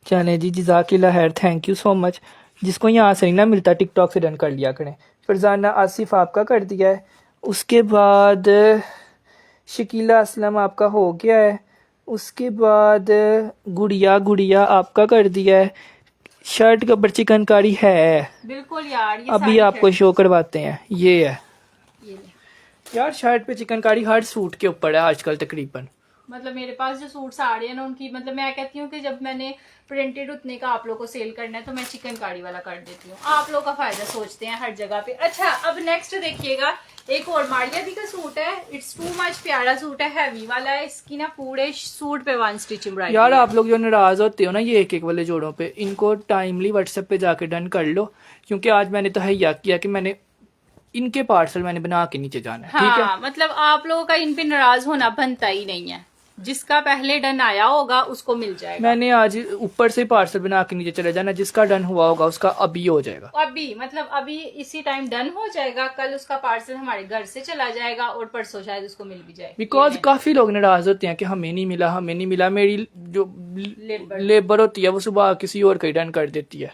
चले जी, जज़ाकिल्लाह खैर, थैंक यू सो मच। जिसको यहाँ से नहीं ना मिलता टिकटॉक से डन कर लिया करें। फरजाना आसिफ आपका कर दिया है, उसके बाद शकीला असलम आपका हो गया है, उसके बाद गुड़िया आपका कर दिया है। शर्ट के ऊपर चिकनकारी है बिल्कुल यार, ये अभी सारी आपको शो करवाते हैं। ये है ये ले। यार, शर्ट पे चिकनकारी हर सूट के ऊपर है आजकल तकरीबन। मतलब मेरे पास जो सूट्स आ रहे हैं ना उनकी, मतलब मैं कहती हूँ कि जब मैंने प्रिंटेड उतने का आप लोग को सेल करना है तो मैं चिकनकारी वाला कर देती हूँ। आप लोग का फायदा सोचते हैं हर जगह पे। अच्छा, अब नेक्स्ट देखिएगा, एक और मारिया दी का सूट है। इट्स टू मच प्यारा सूट है, हैवी वाला है। इसकी ना पूरे सूट पे 1 स्टिच एम्ब्रॉयडरी। यार आप लोग जो नाराज होते हो ना ये एक वाले जोड़ों पे, इनको टाइमली व्हाट्सएप पे जाके डन कर लो, क्योंकि आज मैंने तहैया किया कि मैंने इनके पार्सल मैंने बना के नीचे जाना है। ठीक है, मतलब आप लोगों का इन पे नाराज होना बनता ही नहीं है। जिसका पहले डन आया होगा उसको मिल जाएगा। मैंने आज ऊपर से पार्सल बना के नीचे चले जाना, जिसका डन हुआ होगा उसका अभी हो जाएगा। अभी मतलब अभी इसी टाइम डन हो जाएगा, कल उसका पार्सल हमारे घर से चला जाएगा और परसों शायद उसको मिल भी जाए। बिकॉज काफी लोग नाराज होते हैं कि हमें नहीं मिला, हमें नहीं मिला। मेरी जो लेबर होती है वो सुबह किसी और का डन कर देती है।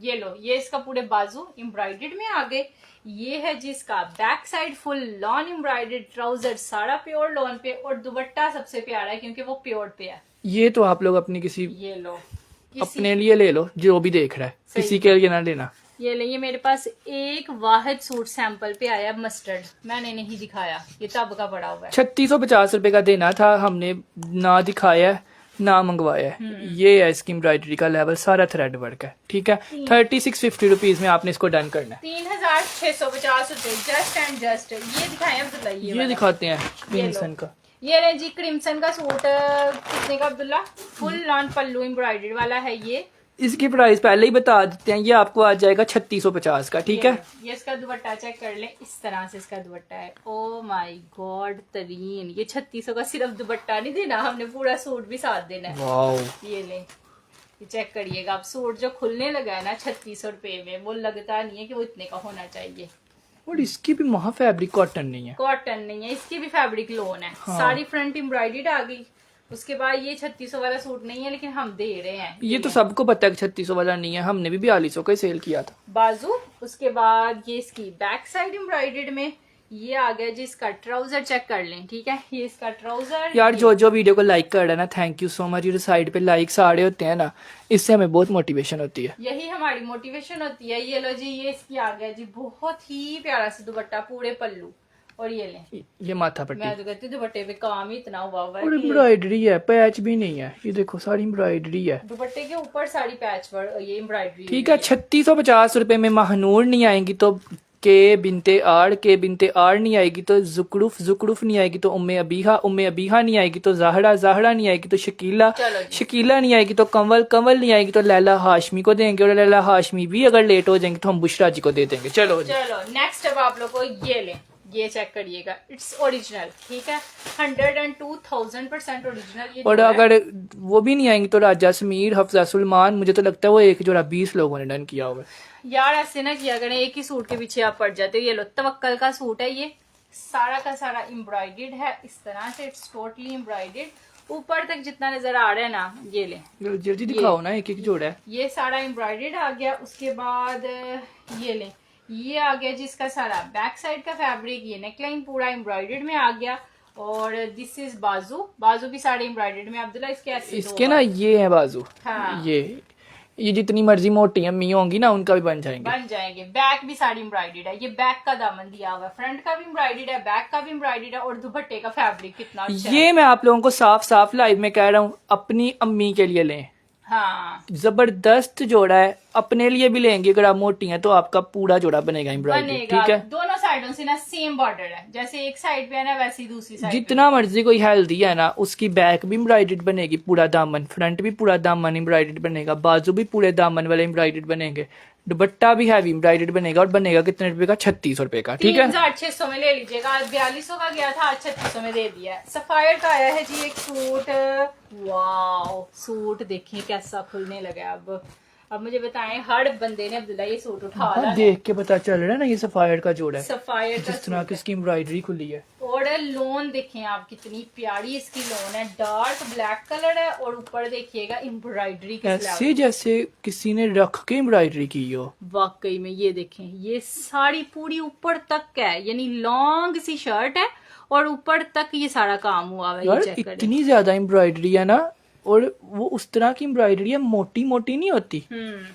ये लो, ये इसका पूरे बाजू एम्ब्रॉयडर्ड में आ गए। ये है जिसका back side full lawn embroidered, trouser सारा प्योर लॉन पे, और दुपट्टा सबसे प्यारा है क्योंकि वो प्योर पे है। ये तो आप लोग अपनी किसी ये लो, अपने लिए ले लो, जो भी देख रहा है, किसी के लिए ना लेना। ये ले, ये मेरे पास एक वाहिद सूट सैंपल पे आया मस्टर्ड, मैंने नहीं दिखाया, ये तब का पड़ा हुआ है। 3650 रुपए का देना था, हमने ना दिखाया है ना मंगवाया है। ये है इसकी एम्ब्रॉयडरी का लेवल, सारा थ्रेड वर्क है। ठीक है, 3650 रुपीज में आपने इसको डन करना है। 3650 रुपए जस्ट एंड जस्ट। ये दिखाएं अब्दुल्ला, ये दिखाते हैं क्रिम्सन का। ये रहे जी क्रिम्सन का सूट, कितने का अब्दुल्ला? फुल लॉन पल्लू एम्ब्रॉयडर्ड वाला है ये। इसकी प्राइस पहले ही बता देते हैं, ये आपको आ जाएगा 3650 का। ठीक है, ये इसका दुपट्टा चेक कर ले, इस तरह से इसका दुपट्टा है। ओ माय गॉड तरीन, ये 3600 का सिर्फ दुपट्टा नहीं देना, हमने पूरा सूट भी साथ देना है। वाओ, ये ले, ये चेक करिएगा आप, सूट जो खुलने लगा है ना 3600 रुपए में, वो लगता नहीं है कि वो इतने का होना चाहिए। और इसकी भी वहाँ फैब्रिक कॉटन नहीं है, कॉटन नहीं है, इसकी भी फैब्रिक लोन है। हाँ। सारी फ्रंट एम्ब्रॉयडर्ड आ गई। उसके बाद ये 3600 वाला सूट नहीं है लेकिन हम दे रहे हैं। ये तो सबको पता है कि 3600 वाला नहीं है, हमने भी 4200 का ही सेल किया था। बाजू, उसके बाद ये इसकी बैक साइड एम्ब्रॉयडर्ड में ये आ गया जी इसका ट्राउजर, चेक कर लें। ठीक है, ये इसका ट्राउजर। यार जो वीडियो को लाइक कर रहा है ना, थैंक यू सो मच। ये साइड पे लाइक्स आ रहे होते हैं ना, इससे हमें बहुत मोटिवेशन होती है। यही हमारी मोटिवेशन होती है। ये लो जी, ये इसकी आ गया जी बहुत ही प्यारा सा दुपट्टा, पूरे पल्लू, और ये ले, ये माथा पट्टी, मैं तो कहती हूँ दुपट्टे पे काम ही इतना हुआ हुआ है और कि एम्ब्रॉयडरी है, पैच भी नहीं है। ये देखो सारी एम्ब्रॉयडरी है, दुपट्टे के ऊपर सारी पैच वर्क, ये एम्ब्रॉयडरी। ठीक है, 3650 रुपए में महानूर नहीं आएंगी तो के बिनते आड़ नहीं आएगी तो जुकड़ुफ नहीं आएगी तो उम्मे अबीहा नहीं आएगी तो जाहरा नहीं आएगी तो शकीला नहीं आएगी तो कंवल नहीं आएगी तो लैला हाशमी को देंगे, और लैला हाशमी भी अगर लेट हो जाएंगे तो हम बुशरा जी को दे देंगे। चलो नेक्स्ट अब आप लोग को ये ले, ये चेक करिएगा, इट्स ओरिजिनल। ठीक है, 102,000% ओरिजिनल। और अगर वो भी नहीं आएंगी तो राजा समीर, हफ्जा सुलमान, मुझे तो लगता है वो एक जोड़ा 20 लोगों ने डन किया होगा। यार ऐसे ना किया करें, एक ही सूट के पीछे आप पड़ जाते हो। ये लो, तवक्कल का सूट है, ये सारा का सारा एम्ब्रॉयडर्ड है इस तरह से, इट्स टोटली एम्ब्रॉयडर्ड। ऊपर तक जितना नजर आ रहा है ना, ये ले जल्दी दिखाओ ना, एक एक जोड़ा है। ये सारा एम्ब्रॉयडर्ड आ गया। उसके बाद ये ले, ये आ गया जिसका सारा बैक साइड का फैब्रिक, ये नेकलाइन पूरा एम्ब्रॉयडर्ड में आ गया। और दिस इज बाजू भी सारे एम्ब्रॉयडर्ड में। अब्दुल्ला इसके ना ये है बाजू। हाँ, ये जितनी मर्जी मोटी अम्मी होंगी ना उनका भी बन जाएंगे। बैक भी साड़ी एम्ब्रॉयडर्ड है, ये बैक का दामन दिया हुआ है, फ्रंट का भी एम्ब्रॉयडर्ड है, बैक का भी एम्ब्रॉयडर्ड है, और दुपट्टे का फैब्रिक कितना अच्छा है। ये मैं आप लोगों को साफ लाइव में कह रहा हूँ, अपनी अम्मी के लिए लें। हाँ, जबरदस्त जोड़ा है, अपने लिए भी लेंगे अगर आप मोटी हैं तो आपका पूरा जोड़ा बनेगा एम्ब्रॉयडरी। ठीक है, दोनों साइडों से ना सेम बॉर्डर है, जैसे एक साइड पे है ना वैसे ही दूसरी साइड जितना मर्जी कोई हेल्दी है ना, उसकी बैक भी एम्ब्रॉयडर्ड बनेगी, पूरा दामन, फ्रंट भी पूरा दामन एम्ब्रॉयडर्ड बनेगा, बाजू भी पूरे दामन वाले एम्ब्रॉयडर्ड बनेंगे, दुपट्टा भी हैवी एम्ब्रॉयडर्ड बनेगा, और बनेगा कितने रुपए का? 3600 रुपए का। ठीक है, 3600 में ले लीजिएगा। आज 4200 का गया था, आज 3600 में दे दिया है। सफायर का आया है जी एक सूट, वाओ, सूट देखिए कैसा खुलने लगा। अब मुझे बताएं, हर बंदे ने अब्दुल्ला ये सूट उठा लिया, देख के पता चल रहा है ना ये सफायर का जोड़ा है, सफायर का जिस तरह की इसकी एम्ब्रॉयडरी खुली है। और लोन देखें आप, कितनी प्यारी इसकी लोन है, डार्क ब्लैक कलर है, और ऊपर देखिएगा एम्ब्रॉयडरी ऐसे जैसे किसी ने रख के एम्ब्रॉयडरी की हो। वाकई में ये देखें, ये साड़ी पूरी ऊपर तक है, यानी लॉन्ग सी शर्ट है और ऊपर तक ये सारा काम हुआ है। यार इतनी ज्यादा एम्ब्रॉयडरी है ना, और वो उस तरह की एम्ब्रॉयडरी है, मोटी नहीं होती,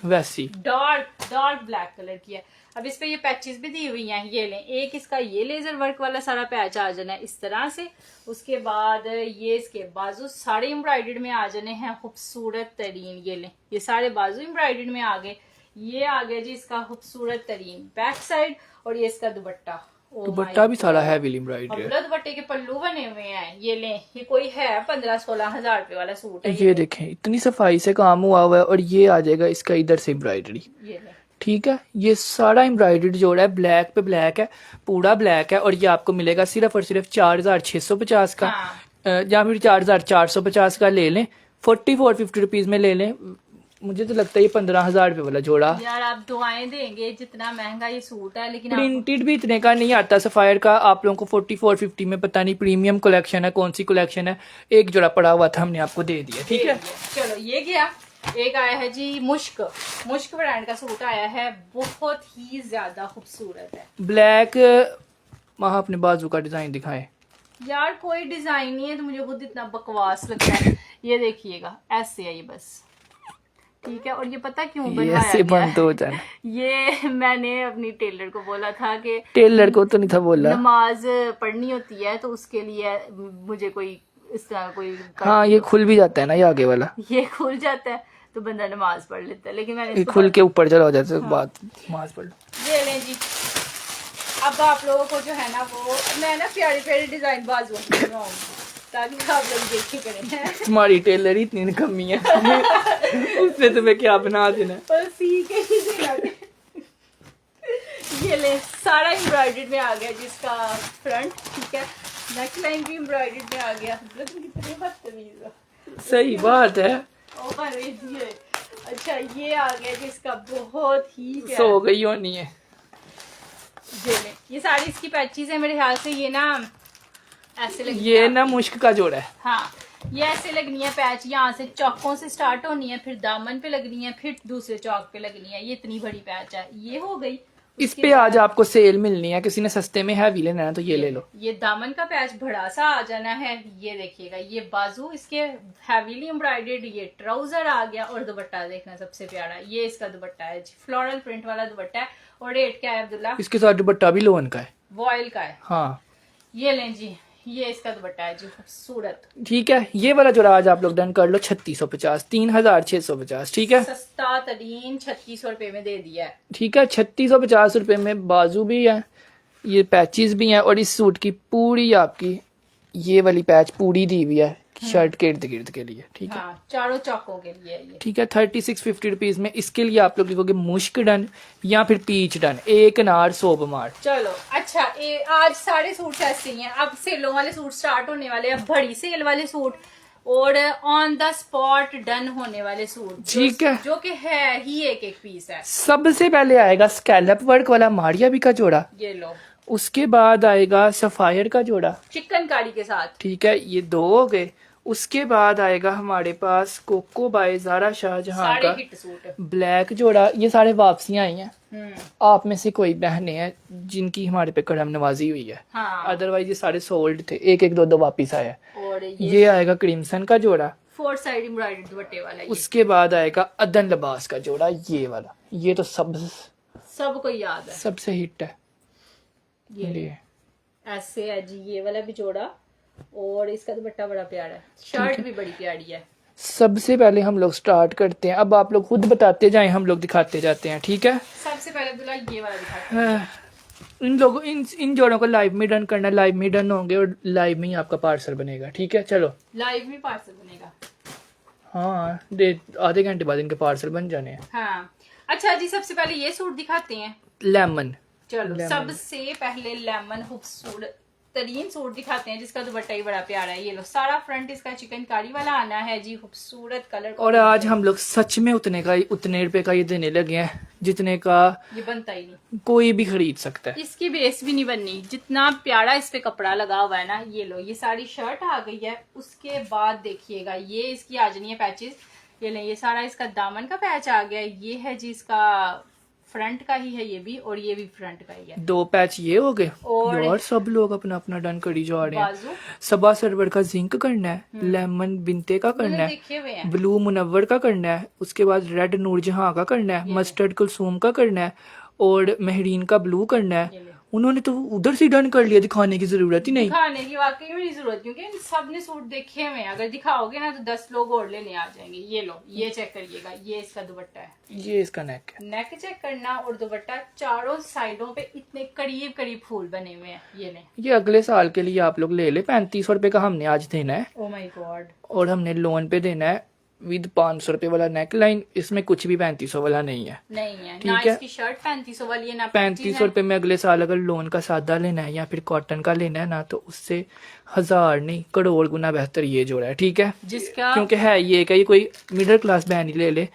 वैसी डार्क ब्लैक कलर की है। अब इस पे ये पैचेस भी दी हुई हैं, ये लें, एक इसका ये लेजर वर्क वाला सारा पैच आ जाना है इस तरह से। उसके बाद ये इसके बाजू सारे एम्ब्रॉयडर्ड में आ जाने हैं, खूबसूरत तरीन। ये लें, ये सारे बाजू एम्ब्रॉयडर्ड में आ गए। ये आ गया जी इसका खूबसूरत तरीन बैक साइड, और ये इसका दुपट्टा, दुपट्टा भी सारा हैवी एम्ब्रॉयडरी है। दुपट्टे के पल्लू बने हुए हैं। ये लें, ये कोई है 15-16 हजार रुपए वाला सूट है। ये देखें इतनी सफाई से काम हुआ हुआ है, और ये आ जाएगा इसका इधर से एम्ब्रॉयडरी। ये लें, ठीक है, ये सारा एम्ब्रॉयडर्ड जोड़ा है, ब्लैक पे ब्लैक है, पूरा ब्लैक है, और ये आपको मिलेगा सिर्फ और सिर्फ 4650 का। या फिर 4450 का ले लें, 4450 रुपीज में ले लें। मुझे तो लगता है ये 15,000 रुपये वाला जोड़ा। यार आप दुआएं देंगे, जितना महंगा ये सूट है, लेकिन प्रिंटेड भी इतने का नहीं आता सफायर का। आप लोगों को 4450 में पता नहीं प्रीमियम कलेक्शन है, कौन सी कलेक्शन है, एक जोड़ा पड़ा हुआ था, हमने आपको दे दिया। ठीक है, चलो ये गया। एक आया है जी मुश्क ब्रांड का सूट आया है, बहुत ही ज्यादा खूबसूरत है। ब्लैक। वहाँ अपने बाजू का डिजाइन दिखाएं। यार कोई डिजाइन नहीं है तो मुझे खुद इतना बकवास लगता है। ये देखिएगा, ऐसे है ये बस, ठीक है। और ये पता क्यों बनवाया ऐसे गया बंद हो जाना। ये मैंने अपनी टेलर को बोला था कि टेलर को तो नहीं था बोला। नमाज पढ़नी होती है तो उसके लिए मुझे कोई इस तरह कोई हाँ, ये खुल भी जाता है ना, ये आगे वाला, ये खुल जाता है तो बंदा नमाज पढ़ लेता है, लेकिन मैंने ये इसको खुल के ऊपर चला हो जाता है। बात नमाज पढ़ लो। ये लें जी। अब आप लोगों को जो है ना, वो मैं ना प्यारे प्यारे डिजाइन बाजुओं की बनाऊंगी ताकि आप लोग देखे करें। तुम्हारी टेलर ही इतनी निकम्मी है उसने तुम्हें क्या बना देना है। पर सी के ही देना है। ये ले, सारा एम्ब्रॉयडर्ड में आ गया जिसका फ्रंट, ठीक है। नेक लाइन भी एम्ब्रॉयडर्ड में आ गया। कितने बदतमीज हो। सही बात है। ओ परवेज ये। अच्छा ये आ गया जिसका बहुत ही प्यारा। सो गई होनी है। ये सारी इसकी पैचेस है मेरे ख्याल से। ये ना ऐसे लगनी ये है ना मुश्क का जोड़ा है। हाँ, ये ऐसे लगनी है पैच, यहाँ से चौकों से स्टार्ट होनी है, फिर दामन पे लगनी है, फिर दूसरे चौक पे लगनी है। ये इतनी बड़ी पैच है, ये हो गई। इस पे आज आपको सेल मिलनी है, किसी ने सस्ते में हैवी लेना है तो ये ले लो। ये दामन का पैच बड़ा सा आ जाना है। ये देखिएगा, ये बाजू इसके हैवीली एम्ब्रॉयडर्ड, ये ट्राउजर आ गया। और दुपट्टा देखना सबसे प्यारा, ये इसका दुपट्टा है, फ्लोरल प्रिंट वाला दुपट्टा है। और रेट क्या है अब्दुल्ला? इसके साथ दुपट्टा भी लोन का है, वॉयल का है। हाँ। ये लें जी, ये इसका दुपट्टा है जी, खूबसूरत। ठीक है, ये वाला जोड़ा आज आप लोग डन कर लो 3650, 3650। ठीक है, सस्ता तरीन 3600 रुपए में दे दिया है। ठीक है। 3650 रुपए में बाजू भी है, ये पैचेस भी हैं, और इस सूट की पूरी आपकी ये वाली पैच पूरी दी हुई है शर्ट के इर्द गिर्द के लिए। ठीक है, हाँ, चारों चौकों के लिए ये। ठीक है। 3650 रुपीज में इसके लिए आप लोग लिखोगे मुश्क डन या फिर पीच डन, एक नार 100 बमार। चलो अच्छा, आज सारे सूट ऐसे ही हैं। अब सेलों वाले सूट स्टार्ट होने वाले हैं, बड़ी सेल वाले सूट और ऑन द स्पॉट डन होने वाले सूट, ठीक है, जो कि है ही एक एक पीस है। सबसे पहले आएगा स्कैलप वर्क वाला मारिया भी का जोड़ा, ये लो। उसके बाद आएगा सफायर का जोड़ा, चिकनकारी के साथ। ठीक है, ये 2 हो गए। उसके बाद आएगा हमारे पास कोको बाय जारा शाहजहां सारे का हिट सूट। ब्लैक जोड़ा। ये सारे वापसियां आई हैं। हम्म, आप में से कोई बहनें हैं जिनकी हमारे पे करम नवाजी हुई है, हाँ। अदरवाइज ये सारे सोल्ड थे, एक एक दो दो वापिस आया है। और ये आएगा क्रिम्सन का जोड़ा। 4 साइड एम्ब्रॉयडर्ड दुपट्टे वाला ये। उसके बाद आएगा अदन लिबास का जोड़ा, ये वाला। ये तो सबको याद है, सबसे हिट है। ये ऐसे है जी, ये वाला भी जोड़ा। और इसका दुपट्टा बड़ा प्यारा है, शर्ट भी बड़ी प्यारी है। सबसे पहले हम लोग स्टार्ट करते हैं, अब आप लोग खुद बताते जाएं, हम लोग दिखाते जाते हैं। ठीक है, सबसे पहले अब्दुल्ला ये वाला दिखाते हैं। इन लोगों इन जोड़ों को लाइव में डन करना, लाइव में डन होंगे और लाइव में ही आपका पार्सल बनेगा। ठीक है, चलो। लाइव में पार्सल बनेगा, हाँ, आधे घंटे बाद इनके पार्सल बन जाने हैं। हाँ। अच्छा जी, सबसे पहले ये सूट दिखाते हैं, लेमन। चलो। सबसे पहले लेमन खूबसूरत तरीन सूट दिखाते हैं जिसका दुपट्टा ही बड़ा प्यारा है। ये लो, सारा फ्रंट इसका चिकनकारी वाला आना है जी, खूबसूरत कलर। और आज हम लोग सच में उतने रुपए का ये देने लगे हैं जितने का ये बनता ही नहीं, कोई भी खरीद सकता है। इसकी बेस भी नहीं बननी, जितना प्यारा इस पे कपड़ा लगा हुआ है ना। ये लो, ये सारी शर्ट आ गई है। उसके बाद देखिएगा, ये इसकी आ जानी है पैचेस। ये ले, ये सारा इसका दामन का पैच आ गया। ये है जी इसका फ्रंट का ही है ये भी, और ये भी फ्रंट का ही है। 2 पैच ये हो गए। और यार सब लोग अपना अपना डन करी जा रहे हैं। बाजू सबा सरवर का जिंक करना है, लेमन बिनते का करना है, देखे हुए हैं। ब्लू मुनव्वर का करना है, उसके बाद रेड नूरजहां का करना है, मस्टर्ड कुलसूम का करना है, और महरीन का ब्लू करना ये है। ले। उन्होंने तो उधर से डन कर लिया, दिखाने की जरूरत ही नहीं। दिखाने की वाकई में नहीं जरूरत, क्योंकि सबने सूट देखे हुए हैं। अगर दिखाओगे ना तो 10 लोग और लेने आ जाएंगे। ये लो, ये चेक करिएगा, ये इसका दुपट्टा है। ये इसका नेक है। नेक चेक करना, और दुपट्टा चारों साइडों पे इतने करीब करीब फूल बने हुए हैं। ये ले, ये अगले साल के लिए आप लोग ले ले। 3500 रुपए का हमने आज देना है, ओ माय गॉड। और हमने लोन पे देना है विद 500 रुपये वाला नेक लाइन, इसमें कुछ भी 3500 वाला नहीं है। नहीं है ठीक ना, है। इसकी शर्ट 3500 वाली है ना 3500 रुपये में अगले साल अगर लोन का सादा लेना है या फिर कॉटन का लेना है ना, तो उससे 1000 नहीं करोड़ गुना बेहतर ये जोड़ा है। ठीक है, जिसका क्योंकि है ये कि ये कोई मिडिल क्लास बहन ही ले ले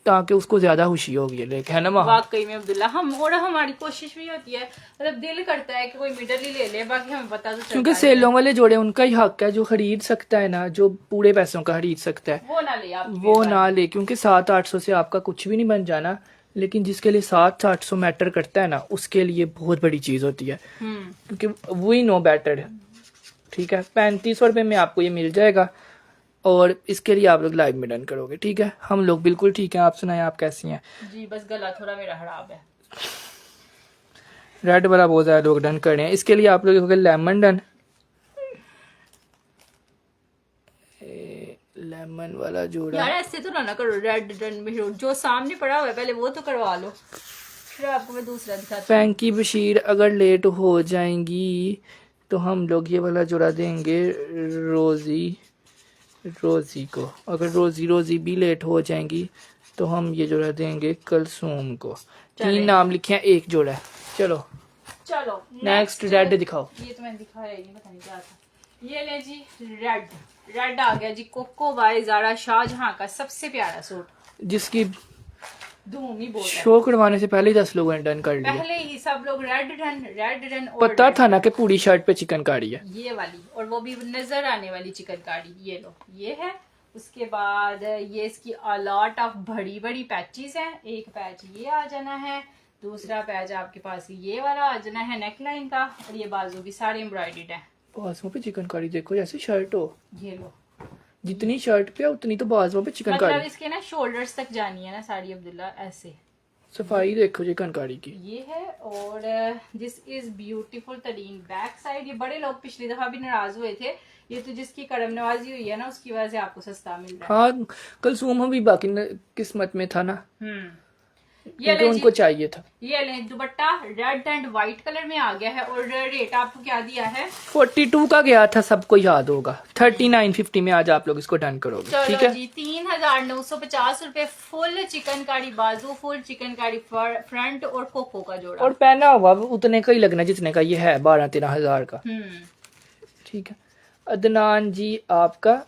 ताकि उसको ज्यादा खुशी होगी लेके, है ना वहाँ। वाकई में अब्दुल्ला, हम और हमारी कोशिश भी होती है, मतलब दिल करता है कि कोई मिडल ही ले ले, बाकी हमें पता तो चलता क्योंकि है सेलों वाले जोड़े उनका ही हक है, जो खरीद सकता है ना, जो पूरे पैसों का खरीद सकता है वो ना ले आप। वो ना ले, क्योंकि 700-800 से आपका कुछ भी नहीं बन जाना, लेकिन जिसके लिए 700-800 मैटर करता है ना, उसके लिए बहुत बड़ी चीज होती है, क्योंकि वी नो बेटर। ठीक है, 3500 रुपये में आपको ये मिल जाएगा और इसके लिए आप लोग लाइव में डन करोगे। ठीक है, हम लोग बिल्कुल ठीक है। आप सुनाएं, आप कैसी हैं? जी बस गला थोड़ा मेरा खराब है। रेड वाला बहुत ज्यादा लोग डन कर रहे हैं, इसके लिए आप लोग हो गए लेमन डन। लेमन वाला जोड़ा यार ऐसे तो ना करो, रेड डन में जो सामने पड़ा हुआ है पहले वो तो करवा लो, फिर आपको मैं दूसरा दिखाती हूँ। फैंकी बशीर अगर लेट हो जाएंगी तो हम लोग ये वाला जोड़ा देंगे रोजी को। अगर रोजी भी लेट हो जाएंगी तो हम ये जोड़ा देंगे कलसूम को। 3 नाम लिखे हैं, एक जोड़ा है। चलो नेक्स्ट रेड दिखाओ। ये तो मैंने दिखाया ही नहीं, पता नहीं क्या था। ये ले जी रेड आ गया जी, कोको बाय ज़ारा, शाहजहां का सबसे प्यारा सूट, जिसकी धूम ही बहुत है। शो करवाने से पहले ही 10 लोगों ने डन कर लिया। पहले ही सब लोग रेड डन और पता था ना कि पूरी शर्ट पे चिकनकारी है। ये वाली, और वो भी नजर आने वाली चिकनकारी। ये लो, ये है। उसके बाद ये इसकी अलॉट ऑफ बड़ी बड़ी पैचेस हैं। एक पैच ये आ जाना है, दूसरा पैच आपके पास ये वाला आ जाना है नेकलाइन का, और ये बाजू भी सारे एम्ब्रॉयडर्ड है। बाजुओं पे चिकनकारी देखो, जैसे शर्ट हो। ये लो, जितनी शर्ट पे उतनी तो बाजुओं पे चिकनकारी। मतलब इसके ना शोल्डर्स तक जानी है ना साड़ी अब्दुल्ला, ऐसे सफाई देखो चिकनकारी की। ये है। और दिस इज ब्यूटीफुल तरीन बैक साइड। ये बड़े लोग पिछली दफा भी नाराज हुए थे, ये तो जिसकी करम नवाजी हुई है ना उसकी वजह से आपको सस्ता मिल रहा है। हाँ, कलसूम भी बाकी किस्मत में था ना, ये क्योंकि उनको चाहिए था। ये ले दुपट्टा रेड एंड व्हाइट कलर में आ गया है, और रेट आपको क्या दिया है? 42 का गया था, सबको याद होगा। 3950 में आज आप लोग इसको डन करोगे। ठीक चलो है जी, 3950 रुपए फुल चिकनकारी बाजू, फुल चिकनकारी फ्रंट और कोको का जोड़ा। और पहना हुआ उतने का ही लगना जितने का ये है, 12-13 हजार का। ठीक है, अदनान जी आपका,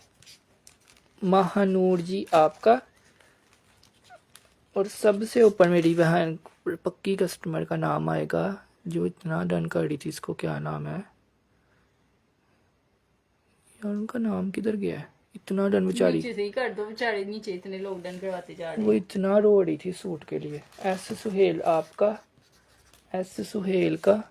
महानूर जी आपका, और सबसे ऊपर मेरी बहन पक्की कस्टमर का नाम आएगा जो इतना डन कर रही थी। इसको क्या नाम है यार, उनका नाम किधर गया है? इतना डन बेचारी, नीचे से ही कर दो बेचारे, नीचे इतने लोग डन करवाते जा रहे वो हैं। इतना रो रही थी सूट के लिए। एस सुहेल आपका, एस सुहेल का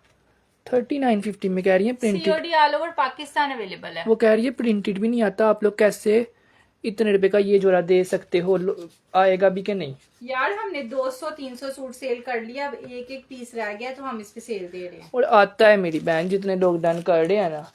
3950 में कह रही है printed. COD all over Pakistan available है। वो कह रही है प्रिंटेड भी नहीं आता, आप लोग कैसे इतने रुपए का ये जोड़ा दे सकते हो? आएगा भी कि नहीं? यार हमने 200-300 सूट सेल कर लिया, अब एक एक पीस रह गया तो हम इस पे सेल दे रहे हैं। और आता है मेरी बहन, जितने लोग डन कर रहे हैं ना, आज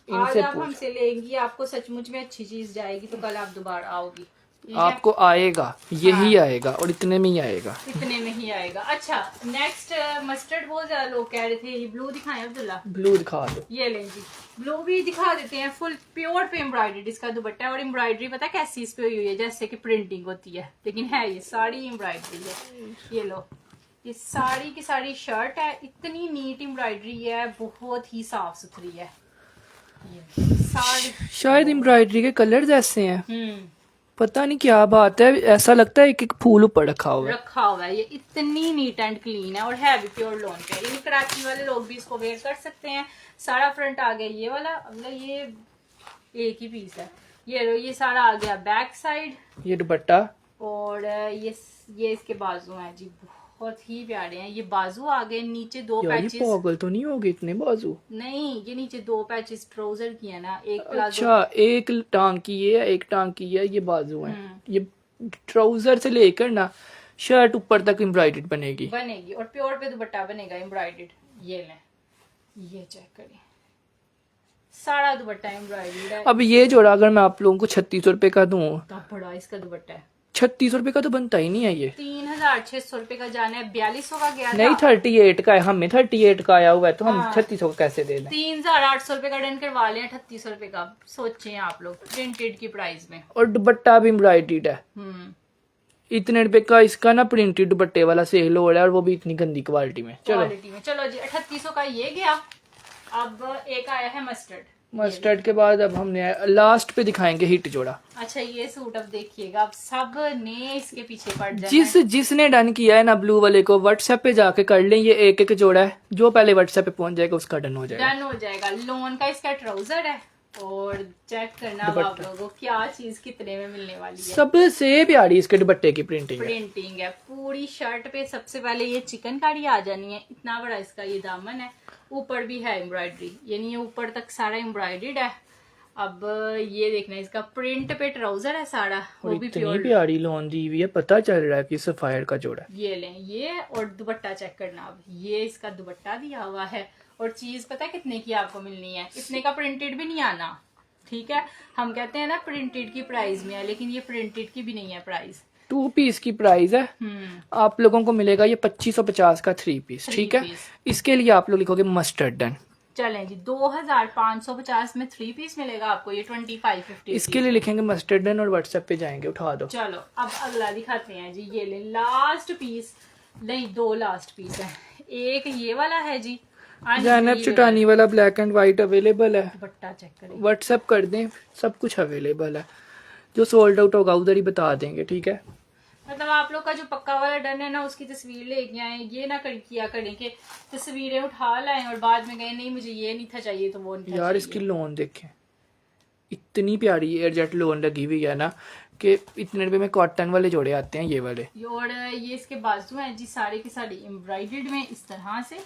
इनसे आप पूछ, हमसे लेंगी, आपको सचमुच में अच्छी चीज जाएगी तो कल आप दोबारा आओगी। ठीक है? आपको आएगा, यही आएगा और इतने में ही आएगा। इतने में ही आएगा। अच्छा नेक्स्ट मस्टर्ड, बहुत ज्यादा लोग कह रहे थे ये ब्लू दिखाएं अब्दुल्ला। ब्लू दिखा दो। ये लें जी, ब्लू भी दिखा देते हैं। फुल प्योर पे एम्ब्रॉयडरी इसका दुपट्टा है, और एम्ब्रॉयडरी पता कैसी इस पे हुई है, जैसे कि प्रिंटिंग होती है, लेकिन है ये साड़ी एम्ब्रॉयडरी है। ये लो, ये साड़ी की साड़ी शर्ट है, इतनी नीट एम्ब्रॉयडरी है, बहुत ही साफ सुथरी है। ये साड़ी शायद एम्ब्रॉयडरी के कलर ऐसे हैं, पता नहीं क्या बात है, ऐसा लगता है एक एक फूल ऊपर रखा हुआ है। ये इतनी नीट एंड क्लीन है, और है भी प्योर लॉन पे। ये कराची वाले लोग भी इसको वेयर कर सकते हैं। सारा फ्रंट आ गया ये वाला, मतलब ये एक ही पीस है। ये लो, ये सारा आ गया बैक साइड, ये दुपट्टा, और ये इसके बाजू हैं जी, बहुत ही प्यारे हैं। ये बाजू आ गए, नीचे 2 यार ये पैचेस। पागल तो नहीं होगी इतने बाजू? नहीं, ये नीचे 2 पैचेस ट्राउजर की है ना, एक प्लाजो। अच्छा, एक टांग की है, एक टांग की है, ये बाजू है। ये ट्राउजर से लेकर ना शर्ट ऊपर तक एम्ब्रॉयडर्ड बनेगी, और प्योर पे दुपट्टा बनेगा एम्ब्रॉयडर्ड। ये लें, ये चेक करें, सारा दुपट्टा एम्ब्रॉयडर्ड है। अब ये जोड़ा अगर मैं आप लोगों को 3600 रुपए का दूं, तो बड़ा इसका दुपट्टा है, ₹3600 का तो बनता ही नहीं है ये। 3600 का जाना है, 4200 का गया नहीं, था। 38 का है, हमें 38 का आया हुआ है, तो हम हाँ। 3600 का कैसे दे दें? 3800 का डन करवा लें, 3800 का सोचें आप लोग प्रिंटेड की प्राइस में। और दुपट्टा भी एम्ब्रॉयडर्ड है। इतने रुपए का इसका ना प्रिंटेड दुपट्टे वाला सेल हो रहा है, और वो भी इतनी गंदी क्वालिटी में। चलो क्वालिटी में, चलो जी 3800 का ये गया। अब एक आया है मस्टर्ड के बाद अब हमने लास्ट पे दिखाएंगे हिट जोड़ा। अच्छा ये सूट अब देखिएगा, अब सब ने इसके पीछे पड़ जाना जिसने डन किया है ना ब्लू वाले को, व्हाट्सएप पे जाके कर लें, ये एक एक जोड़ा है, जो पहले व्हाट्सएप पे पहुंच जाएगा उसका डन हो जाएगा। डन हो जाएगा। लोन का इसका ट्राउजर है, और चेक करना अब आप लोगों को क्या चीज कितने में मिलने वाली है। सबसे प्यारी इसके दुपट्टे की प्रिंटिंग है पूरी शर्ट पे। सबसे पहले ये चिकनकारी आ जानी है, इतना बड़ा इसका ये दामन है, ऊपर भी है एम्ब्रॉयडरी, यानी ये ऊपर तक सारा एम्ब्रॉयडर्ड है। अब ये देखना इसका प्रिंट पे ट्राउजर है सारा, वो भी इतनी प्योर। प्यारी लोन दी हुई है, पता चल रहा है कि सफायर का जोड़ा है। ये लें ये, और दुपट्टा चेक करना। अब ये इसका दुपट्टा दिया हुआ है, और चीज पता है कितने की आपको मिलनी है, इतने का प्रिंटेड भी नहीं आना। ठीक है, हम कहते हैं ना प्रिंटेड की प्राइस में है, लेकिन ये प्रिंटेड की भी नहीं है प्राइस। 2 पीस की प्राइस है। आप लोगों को मिलेगा ये 2550 का 3 पीस। ठीक है, इसके लिए आप लोग लिखोगे मस्टर्ड डन। चलें जी, 2550 में 3 पीस मिलेगा आपको, ये 2550। इसके लिए लिखेंगे मस्टर्ड डन और व्हाट्सएप पे जाएंगे, उठा दो। चलो अब अगला दिखाते हैं जी। ये ले लास्ट पीस, नहीं 2 लास्ट पीस है। एक ये वाला है जी, जैनब चुटानी वाला ब्लैक एंड व्हाइट अवेलेबल है। दुपट्टा चेक करें, व्हाट्सएप कर दें, सब कुछ अवेलेबल है। जो सोल्ड आउट होगा उधर ही बता देंगे। ठीक है, मतलब आप लोग का जो पक्का वाला डन है ना, उसकी तस्वीर लेके आए, ये ना किया करें कि तस्वीरें उठा लाएं और बाद में गए नहीं मुझे ये नहीं था चाहिए तो वो नहीं था यार चाहिए। इसकी लोन देखें, इतनी प्यारी एयरजेट लोन लगी हुई है ना, कि इतने रुपए में कॉटन वाले जोड़े आते हैं ये वाले। और ये इसके बाजू हैं जी सारे के सारे एम्ब्रॉयडर्ड में इस तरह से।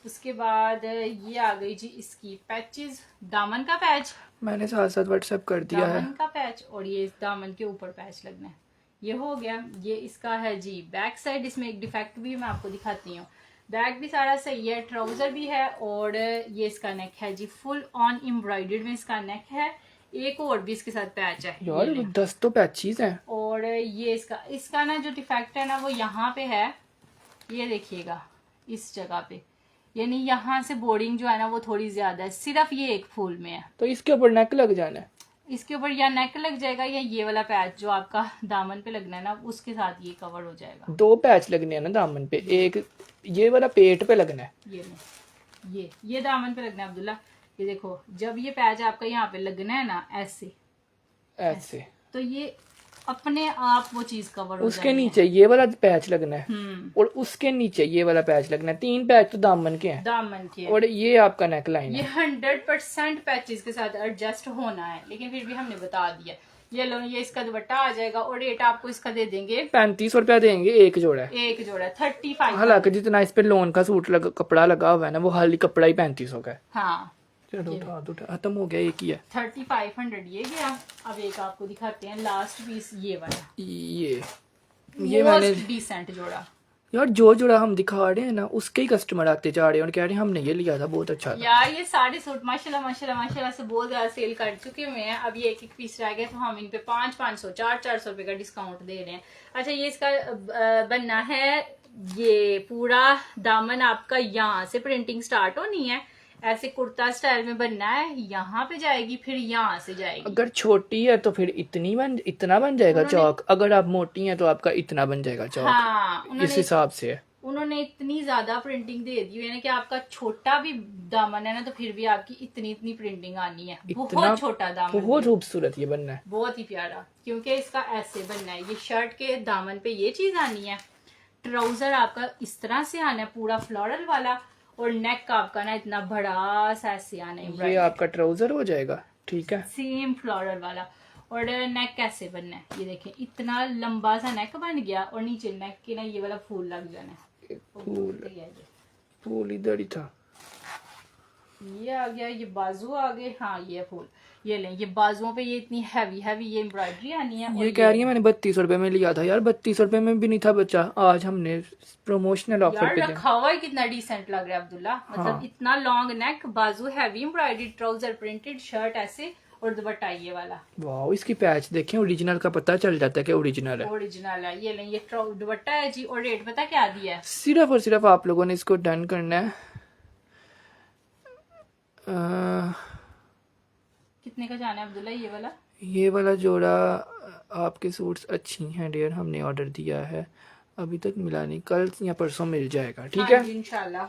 उसके बाद ये आ गई जी इसकी पैचेस, दामन का पैच मैंने साथ साथ व्हाट्सएप कर दिया है। दामन का पैच, और ये इस दामन के ऊपर पैच लगना है, ये हो गया। ये इसका है जी बैक साइड, इसमें एक डिफेक्ट भी मैं आपको दिखाती हूँ। बैक भी सारा सही है, ट्राउजर भी है, और ये इसका नेक है जी फुल ऑन एम्ब्रॉयडर्ड में इसका नेक है। एक और भी इसके साथ पैच है यार 10 तो पैचेस हैं। और ये इसका ना जो डिफेक्ट है ना वो यहाँ पे है, ये देखिएगा इस जगह पे, यानी यहाँ से बोर्डिंग जो है ना वो थोड़ी ज्यादा है, सिर्फ ये एक फूल में है। तो इसके ऊपर नेक लग जाना है, इसके ऊपर या नेक लग जाएगा, या ये वाला पैच जो आपका दामन पे लगना है ना उसके साथ ये कवर हो जाएगा। 2 पैच लगने हैं ना दामन पे, एक ये वाला पेट पे लगना है। ये दामन पे लगना है अब्दुल्ला। ये देखो जब ये पैच आपका यहाँ पे लगना है ना ऐसे, तो ये अपने आप वो चीज कवर हो उसके नीचे ये वाला पैच लगना है, और उसके नीचे ये वाला पैच लगना है। 3 पैच तो दामन के हैं, दामन के और ये आपका नेक लाइन ये है। 100% पैचेस के साथ एडजस्ट होना है, लेकिन फिर भी हमने बता दिया। ये लो, ये इसका दुपट्टा आ जाएगा, और रेट आपको इसका दे देंगे 3500 रुपया देंगे, एक जोड़ा है। एक जोड़ा 35। हालांकि जितना इस पे लोन का सूट कपड़ा लगा हुआ है ना, वो हाली कपड़ा ही 3500 का है। हाँ चलो उठा खत्म हो गया, एक ही है। 3500 ये गया। अब एक आपको दिखाते हैं लास्ट पीस, ये वाला, ये मैंने डिसेंट जोड़ा। यार जो जोड़ा हम दिखा रहे हैं ना, उसके ही कस्टमर आते जा रहे हैं और कह रहे हैं हमने ये लिया था, बहुत अच्छा था। यार ये सारे सूट माशाल्लाह माशाल्लाह माशाल्लाह से बहुत ज्यादा सेल कर चुके हुए हैं। अब ये एक एक पीस रह गए, तो हम इन पे 500 400 रुपए का डिस्काउंट दे रहे हैं। अच्छा ये इसका बनना है, ये पूरा दामन आपका यहाँ से प्रिंटिंग स्टार्ट होनी है, ऐसे कुर्ता स्टाइल में बनना है, यहाँ पे जाएगी फिर यहाँ से जाएगी। अगर छोटी है तो फिर इतना बन जाएगा चौक, अगर आप मोटी हैं तो आपका इतना बन जाएगा चौक। हाँ, इस हिसाब से है। उन्होंने इतनी ज्यादा प्रिंटिंग दे दी है ना कि आपका छोटा भी दामन है ना तो फिर भी आपकी इतनी प्रिंटिंग आनी है। बहुत छोटा दामन, बहुत खूबसूरत ये बनना है, बहुत ही प्यारा, क्योंकि इसका ऐसे बनना है। ये शर्ट के दामन पे ये चीज आनी है, ट्राउजर आपका इस तरह से आना है पूरा फ्लोरल वाला, और नेक का आपका ना इतना बड़ा सा ऐसे आना है। ये आपका ट्राउजर हो जाएगा। ठीक है, सेम फ्लोरल वाला। और नेक कैसे बनना है ये देखें, इतना लंबा सा नेक बन गया, और नीचे नेक के ना ये वाला फूल लग जाना है। फूल इधर ही था, ये आ गया, ये बाजू आ गए। हाँ ये फूल, ये लें, ये बाजुओं पे ये इतनी हैवी ये एम्ब्रॉयडरी आनी है। ये कह रही है मैंने 3200 रुपए में लिया था। यार 3200 रुपए में भी नहीं था बच्चा, आज हमने प्रमोशनल ऑफर पे रखा हुआ है, कितना डिसेंट लग रहा है अब्दुल्ला। मतलब इतना लॉन्ग नेक, बाजू heavy embroidery, trouser printed, shirt ऐसे, और दुपट्टा ये वाला वाह, इसकी पैच देखें, ओरिजिनल का पता चल जाता है कि ओरिजिनल है। ओरिजिनल है। ये लें, ये दुपट्टा है जी। और रेट पता क्या दिया है? सिर्फ और सिर्फ आप लोगों ने इसको डन करना है। कितने का जाना है अब्दुल्ला ये वाला जोड़ा, आपके सूट्स अच्छी हैं डियर, हमने ऑर्डर दिया है, अभी तक मिला नहीं, कल या परसों मिल जाएगा, ठीक है इंशाल्लाह।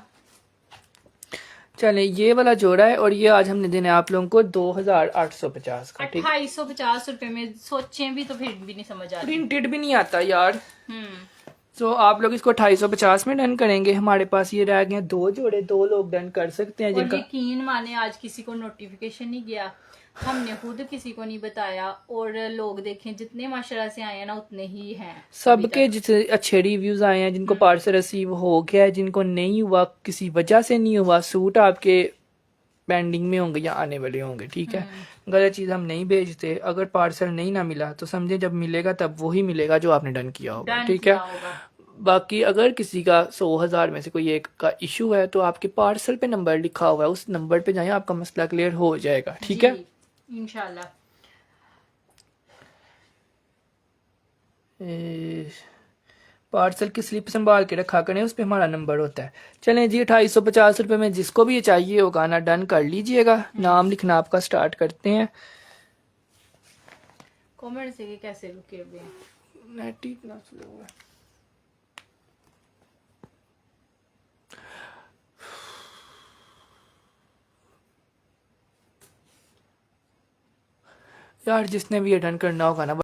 चले, ये वाला जोड़ा है और ये आज हमने देना है आप लोगों को 2850 का, ठीक है। 2850 रुपए में सोचें भी तो फिर भी नहीं समझ आ रही। प्रिंटेड भी नहीं आता यार। हम्म। तो आप लोग इसको 2850 में डन करेंगे। हमारे पास ये रह गए 2 जोड़े, 2 लोग डन कर सकते हैं और जिनका। यकीन माने आज किसी को नोटिफिकेशन नहीं गया, हमने खुद किसी को नहीं बताया, और लोग देखें जितने माशाल्लाह से आए हैं ना उतने ही हैं। सबके जितने अच्छे रिव्यूज आए हैं, जिनको पार्सल रिसीव हो गया है, जिनको नहीं हुआ किसी वजह से नहीं हुआ, सूट आपके पेंडिंग में होंगे या आने वाले होंगे, ठीक है। गलत चीज हम नहीं भेजते। अगर पार्सल नहीं ना मिला तो समझे जब मिलेगा तब वही मिलेगा जो आपने डन किया होगा, ठीक है। बाकी अगर किसी का 100,000 में से कोई एक का इशू है तो आपके पार्सल पे नंबर लिखा हुआ है, उस नंबर पे जाए, आपका मसला क्लियर हो जाएगा, ठीक है इंशाल्लाह। पार्सल की स्लिप संभाल के रखा करें, उस पे हमारा नंबर होता है। चलें जी, 2850 रुपये में जिसको भी ये चाहिए होगा ना डन कर लीजिएगा। नाम लिखना आपका स्टार्ट करते हैं। कमेंट से कैसे रुके हुए हैं? नेट इतना स्लो है यार, जिसने भी ये डन करना होगा ना